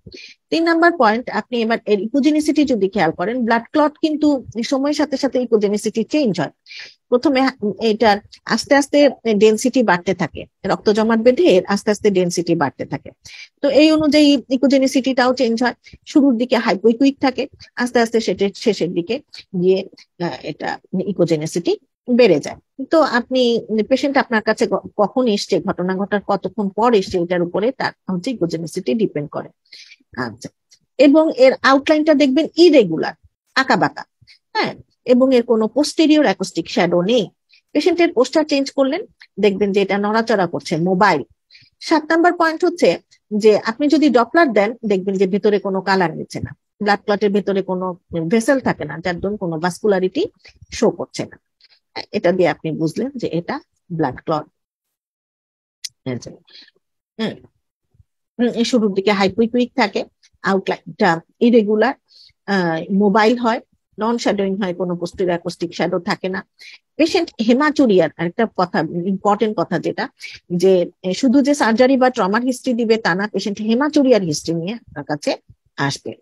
3 নম্বর পয়েন্ট, আপনি এবার এর ইকোজেনিসিটি যদি খেয়াল করেন, ব্লাড ক্লট কিন্তু সময়ের সাথে সাথে ইকোজেনিসিটি চেঞ্জ হয়। প্রথমে এটার আস্তে আস্তে ডেনসিটি বাড়তে থাকে, রক্ত জমাট বেঁধে আস্তে আস্তে ডেনসিটি বাড়তে থাকে। তো এই অনুযায়ী ইকোজেনিসিটিটাও চেঞ্জ হয়। শুরুর দিকে হাইপোইকুইক থাকে, আস্তে আস্তে সেটা শেষের দিকে গিয়ে এটা ইকোজেনিসিটি বেড়ে যায়। তো আপনি পেশেন্ট আপনার কাছে কখন এসছে, ঘটনা ঘটার কতক্ষণ পর এসছে, এটার উপরে তার হচ্ছে ইকোজেনিসিটি ডিপেন্ড করে। আচ্ছা, এবং এর আউটলাইনটা দেখবেন ইরেগুলার, আঁকাবাঁকা, হ্যাঁ, এবং এর কোনো পোস্টেরিয়র অ্যাকোস্টিক শ্যাডো নেই। পেশেন্টের পোস্টার চেঞ্জ করলেন দেখবেন যে এটা নড়াচড়া করছে, মোবাইল। 7 নম্বর পয়েন্ট হচ্ছে যে আপনি যদি ডপলার দেন দেখবেন যে ভেতরে কোনো কালার নিচ্ছে না, ব্লাড ক্লটের ভেতরে কোনো ভেসেল থাকে না, যার জন্য কোনো ভাস্কুলারিটি শো করছে না। এটা দিয়ে আপনি বুঝলেন যে এটা ব্লাড ক্লট। শুরুর দিকে হাইপোইকুইক থাকে, আউটলাইনটা ইরেগুলার, মোবাইল হয়, নন শ্যাডোইং হয়, কোনো পোস্টেরিয়র অ্যাকোস্টিক শ্যাডো থাকে না। পেশেন্ট হেমাচুরিয়ার আরেকটা কথা, ইম্পর্টেন্ট কথা যেটা, যে শুধু যে সার্জারি বা ট্রমার হিস্ট্রি দিবে তা না, পেশেন্ট হেমাচুরিয়ার হিস্ট্রি নিয়ে আপনার কাছে আসবে।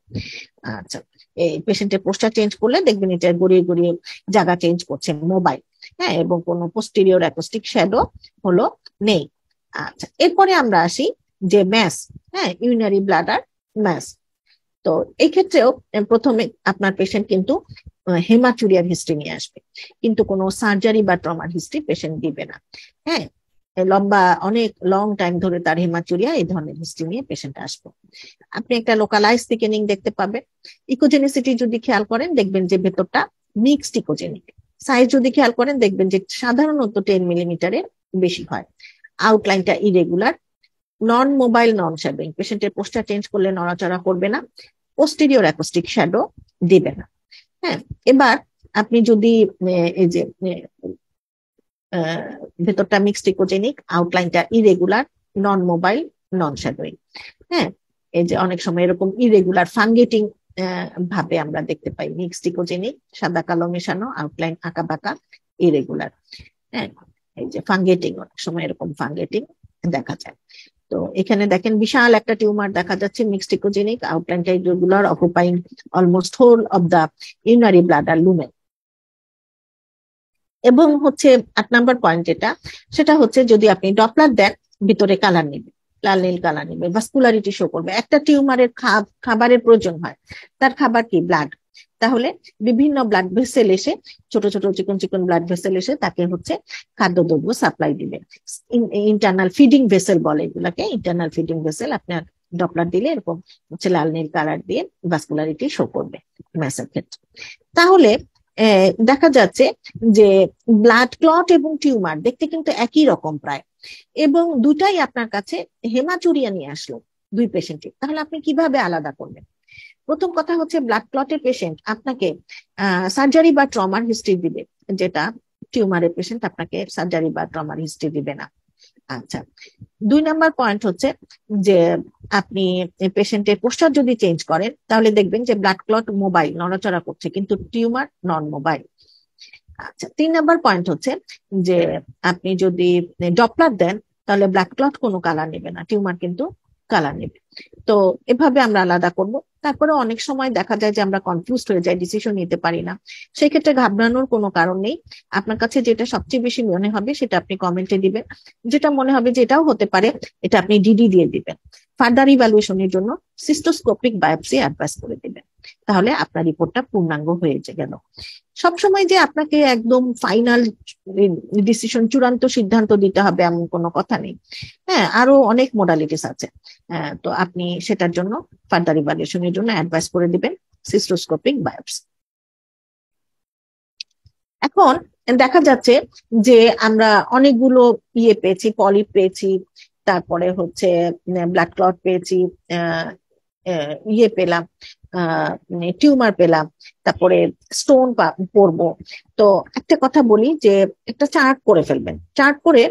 আচ্ছা, এই পেশেন্টের পোস্টার চেঞ্জ করলে দেখবেন এটা গড়িয়ে গড়িয়ে জায়গা চেঞ্জ করছে, মোবাইল, হ্যাঁ, এবং কোনো পোস্টেরিয়র অ্যাকোস্টিক শ্যাডো হলো নেই। আচ্ছা, এরপরে আমরা আসি যে ম্যাস, হ্যাঁ, ইউরিনারি ব্লাডার ম্যাস। তো এই ক্ষেত্রেও প্রথমে আপনার পেশেন্ট কিন্তু হেমাচুরিয়ার হিস্ট্রি নিয়ে আসবে, কিন্তু কোনো সার্জারি বা ট্রমার হিস্ট্রি পেশেন্ট দিবে না। হ্যাঁ, লম্বা অনেক লং টাইম ধরে তার হেমাচুরিয়া, এই ধরনের হিস্ট্রি নিয়ে পেশেন্ট আসবে। আপনি একটা লোকালাইজ থিকেনিং দেখতে পাবেন। ইকোজেনিসিটি যদি খেয়াল করেন দেখবেন যে ভেতরটা মিক্সড ইকোজেনিক। সাইজ যদি খেয়াল করেন দেখবেন যে সাধারণত 10 মিলিমিটারের বেশি হয়। আউটলাইনটা ইরেগুলার, নন মোবাইল, নন শ্যাডোইং। পেশেন্টের পোস্টার চেঞ্জ করলে নড়াচড়া করবে না, পোস্টেরিয়র অ্যাকোস্টিক শ্যাডো দিবে না। হ্যাঁ, এবার আপনি যদি এই যে ভেতরটা মিক্সড ইকোজেনিক, আউটলাইনটা ইরেগুলার, নন মোবাইল, নন শ্যাডোইং। হ্যাঁ, এই যে অনেক সময় এরকম ইরেগুলার ফাঙ্গেটিং ভাবে আমরা দেখতে পাই, মিক্সড ইকোজেনিক, সাদা কালো মেশানো, আউটলাইন আঁকা বাঁকা, ইরেগুলার। হ্যাঁ, এই যে ফাঙ্গেটিং, অনেক সময় এরকম ফাঙ্গেটিং দেখা যায়। তো এখানে দেখেন বিশাল একটা টিউমার দেখা যাচ্ছে, মিক্সড ইকোজেনিক, আউটলাইনটা irregular, occupying almost whole of the urinary bladder lumen. এবং হচ্ছে 8 নম্বর পয়েন্ট যেটা, সেটা হচ্ছে যদি আপনি ডপলার দেন ভিতরে কালার নেবে, লাল নীল কালার নেবে, ভাস্কুলারিটি শো করবে। একটা টিউমারের খাবারের প্রয়োজন হয়, তার খাবার কি? ব্লাড। তাহলে বিভিন্ন ব্লাড ভেসেল এসে, ছোট ছোট চিকন চিকন ব্লাড ভেসেল এসে তাকে হচ্ছে খাদ্যদ্রব্য সাপ্লাই দিবে। ইন্টারনাল ফিডিং ভেসেল বলে এগুলাকে, ইন্টারনাল ফিডিং ভেসেল। আপনার ডপলার দিলে এরকম হচ্ছে লাল নীল কালার দিয়ে ভাস্কুলারিটি শো করবে ম্যাসের ক্ষেত্রে। তাহলে দেখা যাচ্ছে যে ব্লাড ক্লট এবং টিউমার দেখতে কিন্তু একই রকম প্রায়, এবং দুটাই আপনার কাছে হেমাচুরিয়া নিয়ে আসলো দুই পেশেন্টে। তাহলে আপনি কিভাবে আলাদা করবেন? প্রথম কথা হচ্ছে ব্লাড ক্লটের পেশেন্ট আপনাকে সার্জারি বা ট্রমার হিস্ট্রি দিবে, যেটা টিউমারের পেশেন্ট আপনাকে সার্জারি বা ট্রমার হিস্ট্রি দিবে না। আচ্ছা, 2 নম্বর পয়েন্ট হচ্ছে যে আপনি পেশেন্টের পোস্টার যদি চেঞ্জ করেন তাহলে দেখবেন যে ব্লাড ক্লট মোবাইল, নড়াচড়া করছে, কিন্তু টিউমার নন মোবাইল। আচ্ছা, 3 নম্বর পয়েন্ট হচ্ছে যে আপনি যদি ডপলার দেন তাহলে ব্লাড ক্লট কোনো কালার নেবে না, টিউমার কিন্তু কালার নেবে। তো এভাবে আমরা আলাদা করব। তারপরে অনেক সময় দেখা যায় যে আমরা কনফিউজড হয়ে যাই, ডিসিশন নিতে পারি না। সেই ক্ষেত্রে ঘাবড়ানোর কোনো কারণ নেই। আপনার কাছে যেটা সবচেয়ে বেশি মনে হবে সেটা আপনি কমেন্টে দিবেন, যেটা মনে হবে যে এটাও হতে পারে এটা আপনি ডিডি দিয়ে দিবেন। ফার্দার ইভ্যালুয়েশনের জন্য সিস্টোস্কোপিক বায়োপসি অ্যাডভাইস করে দিবেন। তাহলে আপনার রিপোর্টটা পূর্ণাঙ্গ হয়ে গেল। সবসময় যে আপনাকে একদম ফাইনাল ডিসিশন, চূড়ান্ত সিদ্ধান্ত দিতে হবে এমন কোনো কথা নেই। হ্যাঁ, আরো অনেক মোডালিটিস আছে। তো আপনি সেটার জন্য ফার্দার ইভালুয়েশনের জন্য অ্যাডভাইস করে দিবেন সিস্টোস্কোপিক বায়োপসি। এখন দেখা যাচ্ছে যে আমরা অনেকগুলো পেয়েছি, পলিপ পেয়েছি, তারপরে হচ্ছে ব্লাড ক্লট পেয়েছি, পেলাম, টিউমার পেলাম, তারপরে স্টোন পড়বো। তো একটা কথা বলি যে একটা চার্ট করে ফেলবেন, চার্ট করে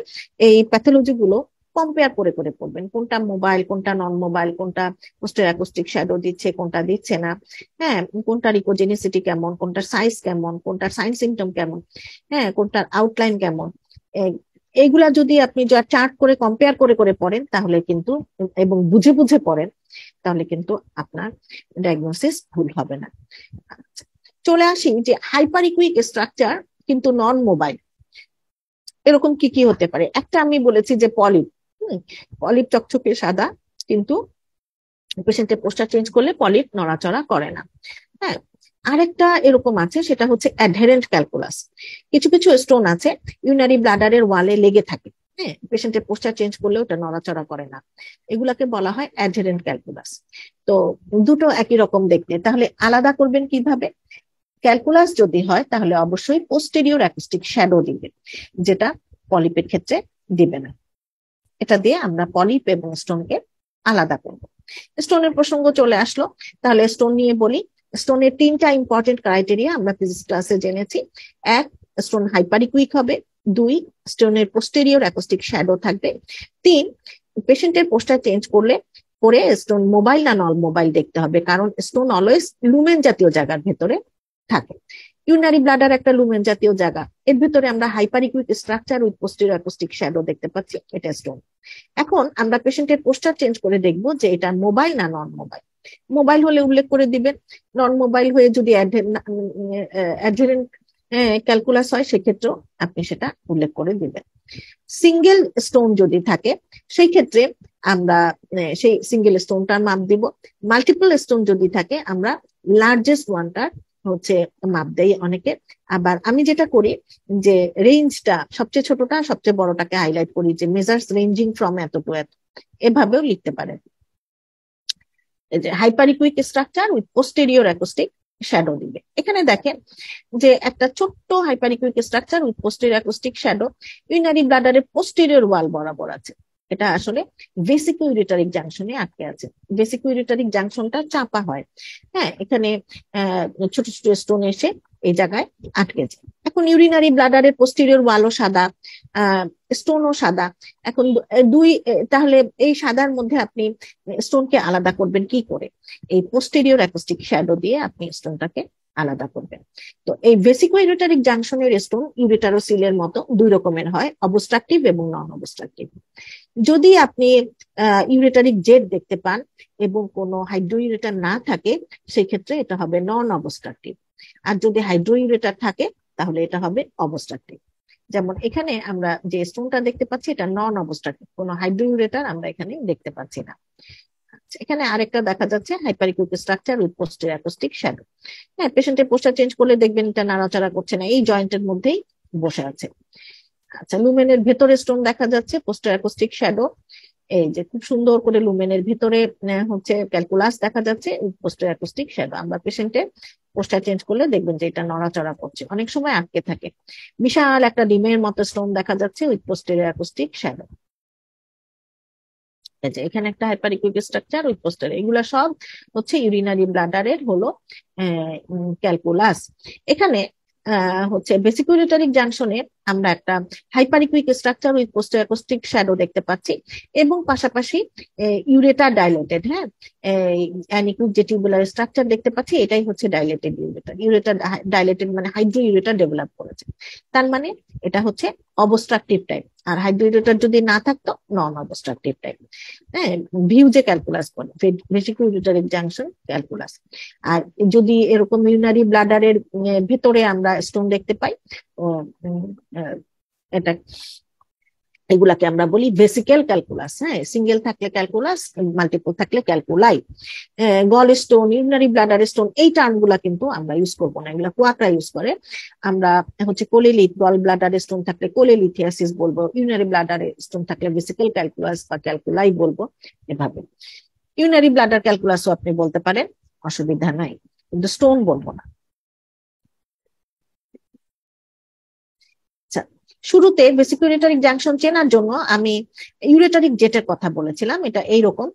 এই প্যাথোলজি গুলো কম্পেয়ার করে করে পড়বেন, কোনটা মোবাইল, কোনটা নন মোবাইল, কোনটা পোস্টার অ্যাকোস্টিক শ্যাডো দিচ্ছে, কোনটা দিচ্ছে না, হ্যাঁ, কোনটার ইকোজেনিসিটি কেমন, কোনটার সাইজ কেমন, কোনটার সাইন সিমটম কেমন, হ্যাঁ, কোনটার আউটলাইন কেমন। এইগুলা যদি আপনি চার্ট করে কম্পেয়ার করে করে পড়েন তাহলে কিন্তু, এবং বুঝে বুঝে পড়েন, তাহলে কিন্তু আপনার ডায়াগনোসিস ভুল হবে না। চলে আসি যে হাইপারিকুইক স্ট্রাকচার কিন্তু নন মোবাইল, এরকম কি কি হতে পারে। একটা আমি বলেছি যে পলিপ, পলিপ চকচকে সাদা, কিন্তু পেশেন্টের পোস্টার চেঞ্জ করলে পলিপ নড়াচড়া করে না। হ্যাঁ, আরেকটা এরকম আছে, সেটা হচ্ছে অ্যাডহেরেন্ট ক্যালকুলাস। কিছু কিছু স্টোন আছে ইউনারি ব্লাডারের ওয়ালে লেগে থাকে, হ্যাঁ, পেশেন্টের পোস্টার চেঞ্জ করলেও ওটা নড়াচড়া করে না, এগুলাকে বলা হয় অ্যাডহেরেন্ট ক্যালকুলাস। তো দুটো একই রকম দেখতে, তাহলে আলাদা করবেন কিভাবে? ক্যালকুলাস যদি হয় তাহলে অবশ্যই পোস্টেরিয়র অ্যাকোস্টিক শ্যাডো দিবেন, যেটা পলিপের ক্ষেত্রে দিবে না। এটা দিয়ে আমরা পলিপ এবং স্টোনকে আলাদা করব। স্টোনের প্রসঙ্গ চলে আসলো, তাহলে স্টোন নিয়ে বলি। স্টোনের তিনটা ইম্পর্টেন্ট ক্রাইটেরিয়া আমরা ফিজিক্স ক্লাসে জেনেছি। এক, স্টোন হাইপারিকুইক হবে। দুই, স্টোনের পোস্টেরিয়র অ্যাকোস্টিক শ্যাডো থাকবে। তিন, পেশেন্টের পোস্টার চেঞ্জ করলে পরে স্টোন মোবাইল না নন মোবাইল দেখতে হবে, কারণ স্টোন অলওয়েজ লুমেন জাতীয় জায়গার ভেতরে থাকে। ইউনারি ব্লাডার একটা লুমেন জাতীয় জায়গা, এর ভেতরে আমরা hyperechoic structure with posterior acoustic shadow দেখতে পাচ্ছি, এটা স্টোন। এখন আমরা পেশেন্টের পোস্টার চেঞ্জ করে দেখব যে এটা মোবাইল না নন মোবাইল। মোবাইল হলে উল্লেখ করে দিবেন, নন মোবাইল হয়ে যদি অ্যাডহেরেন্ট ক্যালকুলাস হয় সেক্ষেত্রেও আপনি সেটা উল্লেখ করে দিবেন। সিঙ্গেল স্টোন যদি থাকে সেই ক্ষেত্রে আমরা সেই সিঙ্গেল স্টোনটার মাপ দিব। মাল্টিপল স্টোন যদি থাকে আমরা লার্জেস্ট ওয়ানটার হচ্ছে মাপ দেয় অনেকে। আবার আমি যেটা করি যে রেঞ্জটা, সবচেয়ে ছোটটা সবচেয়ে বড়টাকে হাইলাইট করি, যে মেজার্স রেঞ্জিং ফ্রম এত টু এত, এভাবেও লিখতে পারেন। এই যে hyperechoic structure with posterior acoustic shadow দিবে। এখানে দেখেন যে একটা ছোট্ট hyperechoic structure with posterior acoustic shadow urinary ব্লাডারের পোস্টেরিয়র ওয়াল বরাবর আছে। এটা আসলে ভেসিকো ইউরেটারিক জাংশনে আটকে আছে। ভেসিকো ইউরেটারিক জাংশনটা চাপা হয়, হ্যাঁ, এখানে ছোট ছোট স্টোন এসে এই জায়গায় আটকে যায়। এখন ইউরিনারি ব্লাডারের পোস্টেরিয়র ওয়ালও সাদা, স্টোনও সাদা। এখন তাহলে এই সাদার মধ্যে আপনি স্টোনকে আলাদা করবেন কি করে? এই পোস্টেরিয়র অ্যাকোস্টিক শ্যাডো দিয়ে আপনি স্টোনটাকে আলাদা করবেন। তো এই ভেসিকো ইউরেটারিক জাংশনের স্টোন ইউরেটারোসিলের মতো দুই রকমের হয়, অবস্ট্রাকটিভ এবং নন অবস্ট্রাকটিভ। যদি আপনি ইউরেটারিক জেট দেখতে পান এবং কোনো হাইড্রোইউরেটার না থাকে সেক্ষেত্রে এটা হবে নন অবস্ট্রাকটিভ। আর যদি হাইড্রোইউরেটার থাকে তাহলে এটা হবে অবস্ট্রাকটিভ। যেমন এখানে আমরা যে স্টোনটা দেখতে পাচ্ছি এটা নন অবস্ট্রাকটিভ, কোনো হাইড্রোইউরেটার আমরা এখানে দেখতে পাচ্ছি না। এখানে আরেকটা দেখা যাচ্ছে hyperechoic structure with posterior acoustic shadow. হ্যাঁ, পেশেন্টের পোস্টার চেঞ্জ করলে দেখবেন এটা নাড়াচাড়া করছে না, এই জয়েন্টের মধ্যেই বসে আছে। আচ্ছা, লুমেনের ভেতরে স্টোন দেখা যাচ্ছে, পোস্টার অ্যাকোস্টিক শ্যাডো। এই যে খুব সুন্দর করে লুমেনের ভেতরে হচ্ছে ক্যালকুলাস দেখা যাচ্ছে, পোস্টার অ্যাকোস্টিক শ্যাডো। আমরা পেশেন্টের পোস্টার চেঞ্জ করলে দেখবেন যে এটা নড়াচড়া করছে, অনেক সময় আটকে থাকে। বিশাল একটা ডিমের মতো স্টোন দেখা যাচ্ছে উইথ পোস্টেরিয়র অ্যাকোস্টিক শ্যাডো। এখানে একটা হাইপারিকুইক স্ট্রাকচার উইথ পোস্টার, এগুলা সব হচ্ছে ইউরিনারি ব্লাডারের হলো ক্যালকুলাস। এখানে হচ্ছে ভেসিকো ইউরেটারিক জাংশনে আমরা একটা hyperechoic structure with posterior acoustic shadow দেখতে পাচ্ছি, এবং পাশাপাশি ইউরেটার ডাইলেটেড, হ্যাঁ, অ্যানিকুইক যে টিউবুলার স্ট্রাকচার দেখতে পাচ্ছি এটাই হচ্ছে ডাইলেটেড ইউরেটার। ইউরেটার ডাইলেটেড মানে হাইড্রো ইউরেটার ডেভেলপ করেছে, তার মানে এটা হচ্ছে অবস্ট্রাকটিভ টাইপ। আর হাইড্রো ইউরেটার যদি না থাকতো নন অবস্ট্রাকটিভ টাইপ। হ্যাঁ, ভিউ যে ক্যালকুলাস করে ভেসিকো ইউরেটারিক জাংশন ক্যালকুলাস। আর যদি এরকম ইউনারি ব্লাডারের ভেতরে আমরা স্টোন দেখতে পাই, এটা এগুলাকে আমরা বলি ভেসিকেল ক্যালকুলাস। হ্যাঁ, সিঙ্গেল থাকলে ক্যালকুলাস, মাল্টিপল থাকলে ক্যালকুলাই। গল স্টোন, ইউরিনারি ব্লাডার স্টোন, এই টার্ম গুলা কিন্তু আমরা ইউজ করবো না, এগুলা কুয়াকরা ইউজ করে। আমরা হচ্ছে কোলেলিথ, গল ব্লাডার স্টোন থাকলে কোলেলিথিয়াসিস বলবো, ইউরিনারি ব্লাডার স্টোন থাকলে ভেসিকেল ক্যালকুলাস বা ক্যালকুলাই বলবো। এভাবে ইউরিনারি ব্লাডার ক্যালকুলাসও আপনি বলতে পারেন, অসুবিধা নাই, কিন্তু স্টোন বলবো না। শুরুতে বেসিক ইউরেটারিক জাংশন চেনার জন্য আমি ইউরেটারিক জেটের কথা বলেছিলাম। এটা এইরকম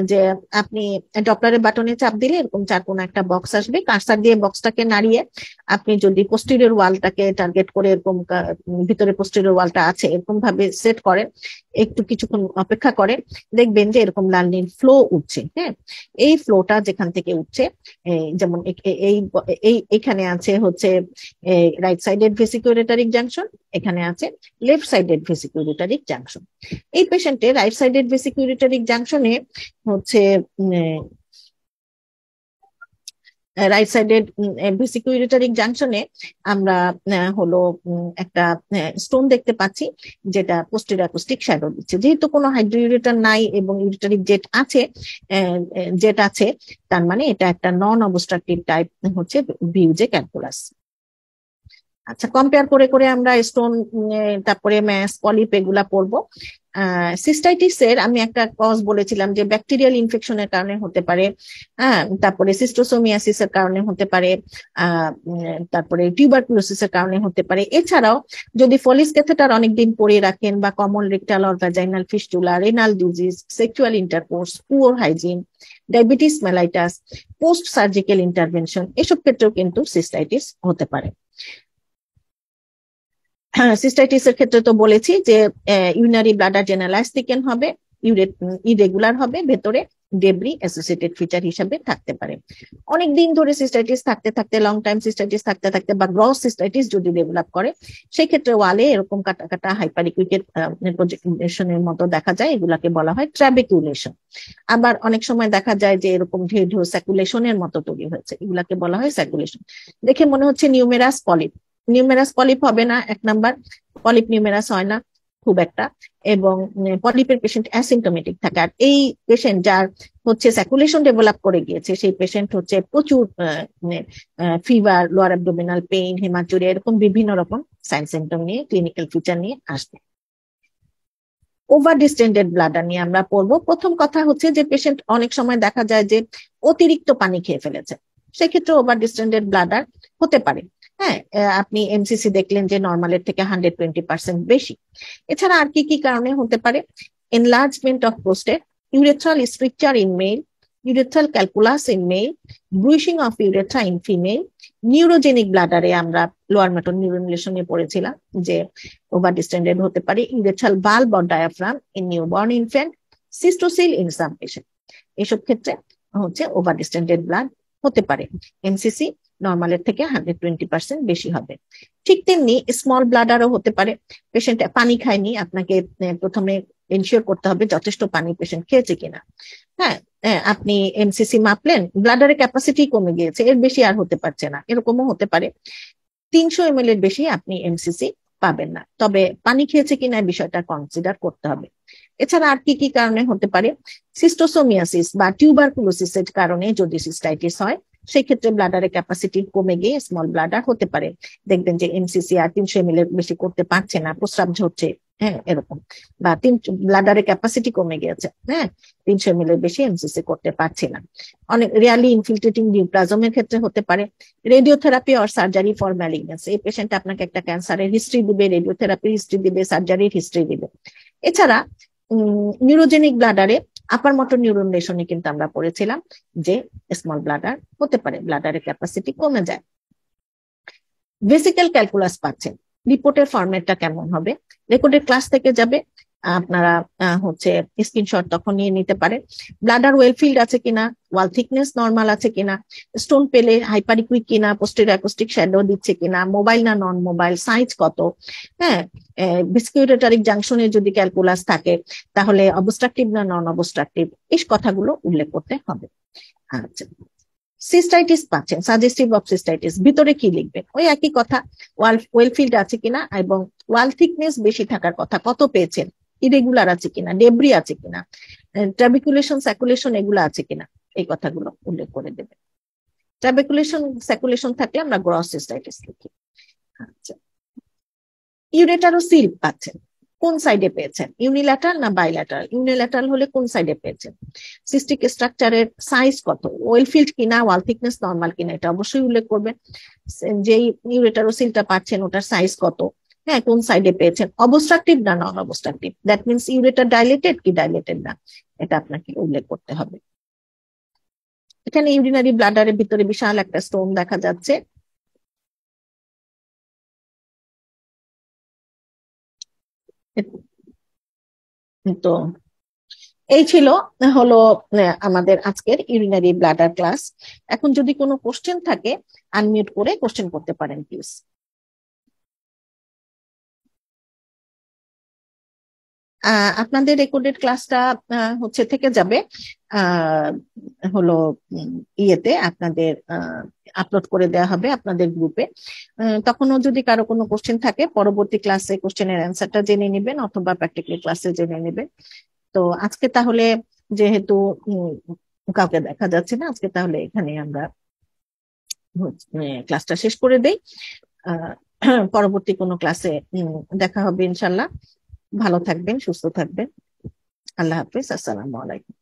যে আপনি ডপলারের বাটনে চাপ দিলে এরকম চার কোণা একটা বক্স আসবে, কার্সার দিয়ে বক্সটাকে নাড়িয়ে আপনি যদি পোস্টেরিয়র ওয়ালটাকে টার্গেট করে এরকম ভিতরে পোস্টেরিয়র ওয়ালটা আছে এরকম ভাবে সেট করেন, একটু কিছুক্ষণ অপেক্ষা করেন, দেখবেন যে এরকম লাল নীল ফ্লো উঠছে। হ্যাঁ, এই ফ্লোটা যেখান থেকে উঠছে, যেমন এইখানে আছে হচ্ছে রাইট সাইডেড ভেসিক ইউরেটারিক জাংশন, এখানে আছে লেফট সাইডেড ভেসিক ইউরেটারিক জাংশন। এই পেশেন্টের রাইট সাইডেড ভেসিক ইউরেটারিক জাংশনে হচ্ছে রাইট সাইডেড ভেসিক ইউরেটারিক জাংশনে আমরা হলো একটা স্টোন দেখতে পাচ্ছি, যেটা পোস্টেরিয়র অ্যাকুস্টিক শ্যাডো দিচ্ছে। যেহেতু কোনো হাইড্রোইউরেটার নাই এবং ইউরেটারিক জেট আছে, তার মানে এটা একটা নন অবস্ট্রাকটিভ টাইপ হচ্ছে ভিউজে ক্যালকুলাস। আচ্ছা, কম্পেয়ার করে করে আমরা স্টোন, তারপরে ম্যাস, পলিপ এগুলা পড়বো। সিস্টাইটিস এর আমি একটা কজ বলেছিলাম যে ব্যাকটেরিয়াল ইনফেকশনের কারণে হতে পারে, তারপরে সিস্টোসোমিয়াসিস এর কারণে হতে পারে, তারপরে টিউবারকুলোসিস এর কারণে হতে পারে। এছাড়াও যদি ফলিস ক্যাথেটার অনেকদিন পরে রাখেন বা common rectal or vaginal fistula, renal disease, sexual intercourse, poor hygiene, diabetes mellitus, post surgical intervention, এসব ক্ষেত্রেও কিন্তু সিস্টাইটিস হতে পারে। সিস্টাইটিস এর ক্ষেত্রে তো বলেছি যে ইউরিনারি ব্লাডার জেনারেলাইজ থিকেন হবে, ইরেগুলার হবে, ভেতরে ডেব্রি অ্যাসোসিয়েটেড ফিচার হিসেবে থাকতে পারে। অনেকদিন ধরে সিস্টাইটিস থাকতে থাকতে, লং টাইম সিস্টাইটিস থাকতে থাকতে বা গ্রস সিস্টাইটিস যদি ডেভেলপ করে, সেই ক্ষেত্রে ওয়ালে এরকম কাটা কাটা হাইপারিকুইটেড প্রজেকশনের মতো দেখা যায়, এগুলাকে বলা হয় ট্রাবেকুলেশন। আবার অনেক সময় দেখা যায় যে এরকম ঢেউ ঢেউ স্যাকুলেশনের মতো তৈরি হয়েছে, এগুলাকে বলা হয় স্যাকুলেশন। দেখে মনে হচ্ছে নিউমেরাস পলিপ। নিউমেরাস পলিপ হবে না, এক নাম্বার, পলিপ নিউমেরাস হয় না খুব একটা, এবং পলিপের পেশেন্ট অ্যাসিম্পটোমেটিক থাকে। আর এই পেশেন্ট যার হচ্ছে স্যাকুলেশন ডেভেলপ করে গিয়েছে, সেই পেশেন্ট হচ্ছে প্রচুর fever, lower abdominal pain, haematuria, এরকম বিভিন্ন রকম সাইন সিমটম নিয়ে, ক্লিনিক্যাল ফিচার নিয়ে আসবে। ওভার ডিস্টেন্ডেড ব্লাডার নিয়ে আমরা পড়বো। প্রথম কথা হচ্ছে যে পেশেন্ট অনেক সময় দেখা যায় যে অতিরিক্ত পানি খেয়ে ফেলেছে, সেক্ষেত্রে ওভার ডিস্টেন্ডেড ব্লাডার হতে পারে। হ্যাঁ, আপনি এমসিসি দেখলেন যে নর্মালের থেকে 120% বেশি। এছাড়া আর কি কি কারণে হতে পারে? Enlargement of prostate, urethral stricture in male, urethral calculus in male, brushing of urethra in female, neurogenic ব্লাডারে আমরা লোয়ার মেটন নিউরোনেশনে পড়েছিলাম যে ওভার ডিস্টেন্ডেড হতে পারে, urethral valve or diaphragm in newborn infant, cystocele in some patient. এসব ক্ষেত্রে হচ্ছে over distended blood হতে পারে। এমসিসি নর্মালের থেকে 120% বেশি হবে। ঠিক তেমনি স্মল ব্লাডারও হতে পারে। পেশেন্ট পানি খায়নি, আপনাকে প্রথমে এনশিওর করতে হবে যথেষ্ট পানি পেশেন্ট খেয়েছে কিনা। হ্যাঁ, আপনি এমসিসি মাপলেন, ব্লাডারের ক্যাপাসিটি কমে গিয়েছে, এর বেশি আর হতে পারছে না, এরকমও হতে পারে। 300 ml এর বেশি আপনি এমসিসি পাবেন না, তবে পানি খেয়েছে কিনা বিষয়টা কনসিডার করতে হবে। এছাড়া আর কি কি কারণে হতে পারে? সিস্টোসোমিয়াসিস বা টিউবারকুলোসিসের কারণে যদি সিস্টাইটিস হয়, সেই ক্ষেত্রে ব্লাডারের ক্যাপাসিটি কমে গিয়ে স্মল ব্লাডার হতে পারে। দেখবেন যে এমসিসি আর 300 ml এর বেশি করতে পারছে না, প্রস্রাব ঝরছে, হ্যাঁ এরকম, বা ব্লাডারের ক্যাপাসিটি কমে গিয়েছে, হ্যাঁ 300 ml এর বেশি এমসিসি করতে পারছে না। অনেক রিয়ালি ইনফিল্ট্রেটিং নিউপ্লাজমের ক্ষেত্রে হতে পারে। Radiotherapy or surgery for malignancy, এই পেশেন্ট আপনাকে একটা ক্যান্সারের হিস্ট্রি দিবে, রেডিওথেরাপির হিস্ট্রি দিবে, সার্জারির হিস্ট্রি দিবে। এছাড়া নিউরোজেনিক ব্লাডারে আপার মোটর নিউরন লেশনে কিন্তু আমরা পড়েছিলাম যে স্মল ব্লাডার হতে পারে, ব্লাডারের ক্যাপাসিটি কমে যায়। ভেসিকেল ক্যালকুলাস পাচ্ছেন, রিপোর্টের ফরম্যাটটা কেমন হবে? রেকর্ডের ক্লাস থেকে যাবে, আপনারা হচ্ছে স্ক্রিনশট তখন নিয়ে নিতে পারেন। ব্লাডার ওয়েলফিল্ড আছে কিনা, ওয়াল থিকনেস নর্মাল আছে কিনা, স্টোন পেলে হাইপারিকুইক কিনা, পোস্টেরিয়র অ্যাকুস্টিক শ্যাডো দিচ্ছে কিনা, মোবাইল না নন মোবাইল, সাইজ কত, হ্যাঁ ভিসকিউরেটারিক জাংশনে যদি ক্যালকুলাস থাকে তাহলে অবস্ট্রাকটিভ না নন অবস্ট্রাকটিভ, এই কথাগুলো উল্লেখ করতে হবে। আচ্ছা, সিস্টাইটিস পাচ্ছেন, সাজেস্টিভ অফ সিস্টাইটিস, ভিতরে কি লিখবেন? ওই একই কথা, ওয়েলফিল্ড আছে কিনা এবং ওয়াল থিকনেস বেশি থাকার কথা, কত পেয়েছেন, ইরেগুলার আছে কিনা, ডেব্রি আছে কিনা, ট্রাবিকুলেশন স্যাকুলেশন এগুলো আছে কিনা, এই কথাগুলো উল্লেখ করে দেবে। ট্রাবিকুলেশন স্যাকুলেশন থাকলে আমরা গ্রস সিস্টাইটিস লিখি। আচ্ছা, ইউরেটারও সিল পাচ্ছেন, কোন সাইডে পেয়েছেন, ইউনিল্যাটারাল না বাইল্যাটারাল? ইউনিল্যাটারাল হলে কোন সাইডে পেয়েছেন? সিস্টিক স্ট্রাকচারের সাইজ কত, ওয়েলফিল্ড কিনা, ওয়াল থিকনেস নরমাল কিনা, এটা অবশ্যই উল্লেখ করবেন। যেই ইউরেটারোসিলটা পাচ্ছেন ওটার সাইজ কত, হ্যাঁ, কোন সাইডে পেয়েছেন, অবস্ট্রাকটিভ না non obstructive, that means ureter dilated কি ডাইলেটেড না, এটা আপনাকে উল্লেখ করতে হবে। এখানে ইউরিনারি ব্লাডারের ভিতরে বিশাল একটা স্টোন দেখা যাচ্ছে। তো এই ছিল হলো আমাদের আজকের ইউরিনারি ব্লাডার ক্লাস। এখন যদি কোনো কোশ্চেন থাকে আনমিউট করে কোশ্চেন করতে পারেন প্লিজ। আপনাদের রেকর্ডেড ক্লাসটা হচ্ছে থেকে যাবে হলো ইয়েতে, আপনাদের আপলোড করে দেওয়া হবে আপনাদের গ্রুপে। তখনও যদি কারো কোনো কোশ্চেন থাকে পরবর্তী ক্লাসে কোশ্চেনের অ্যান্সারটা জেনে নেবেন অথবা প্র্যাকটিক্যাল ক্লাসে জেনে নেবেন। তো আজকে তাহলে যেহেতু কাউকে দেখা যাচ্ছে না, আজকে তাহলে এখানে আমরা ক্লাসটা শেষ করে দেই। পরবর্তী কোনো ক্লাসে দেখা হবে ইনশাল্লাহ। ভালো থাকবেন, সুস্থ থাকবেন। আল্লাহ হাফিজ, আসসালামু আলাইকুম।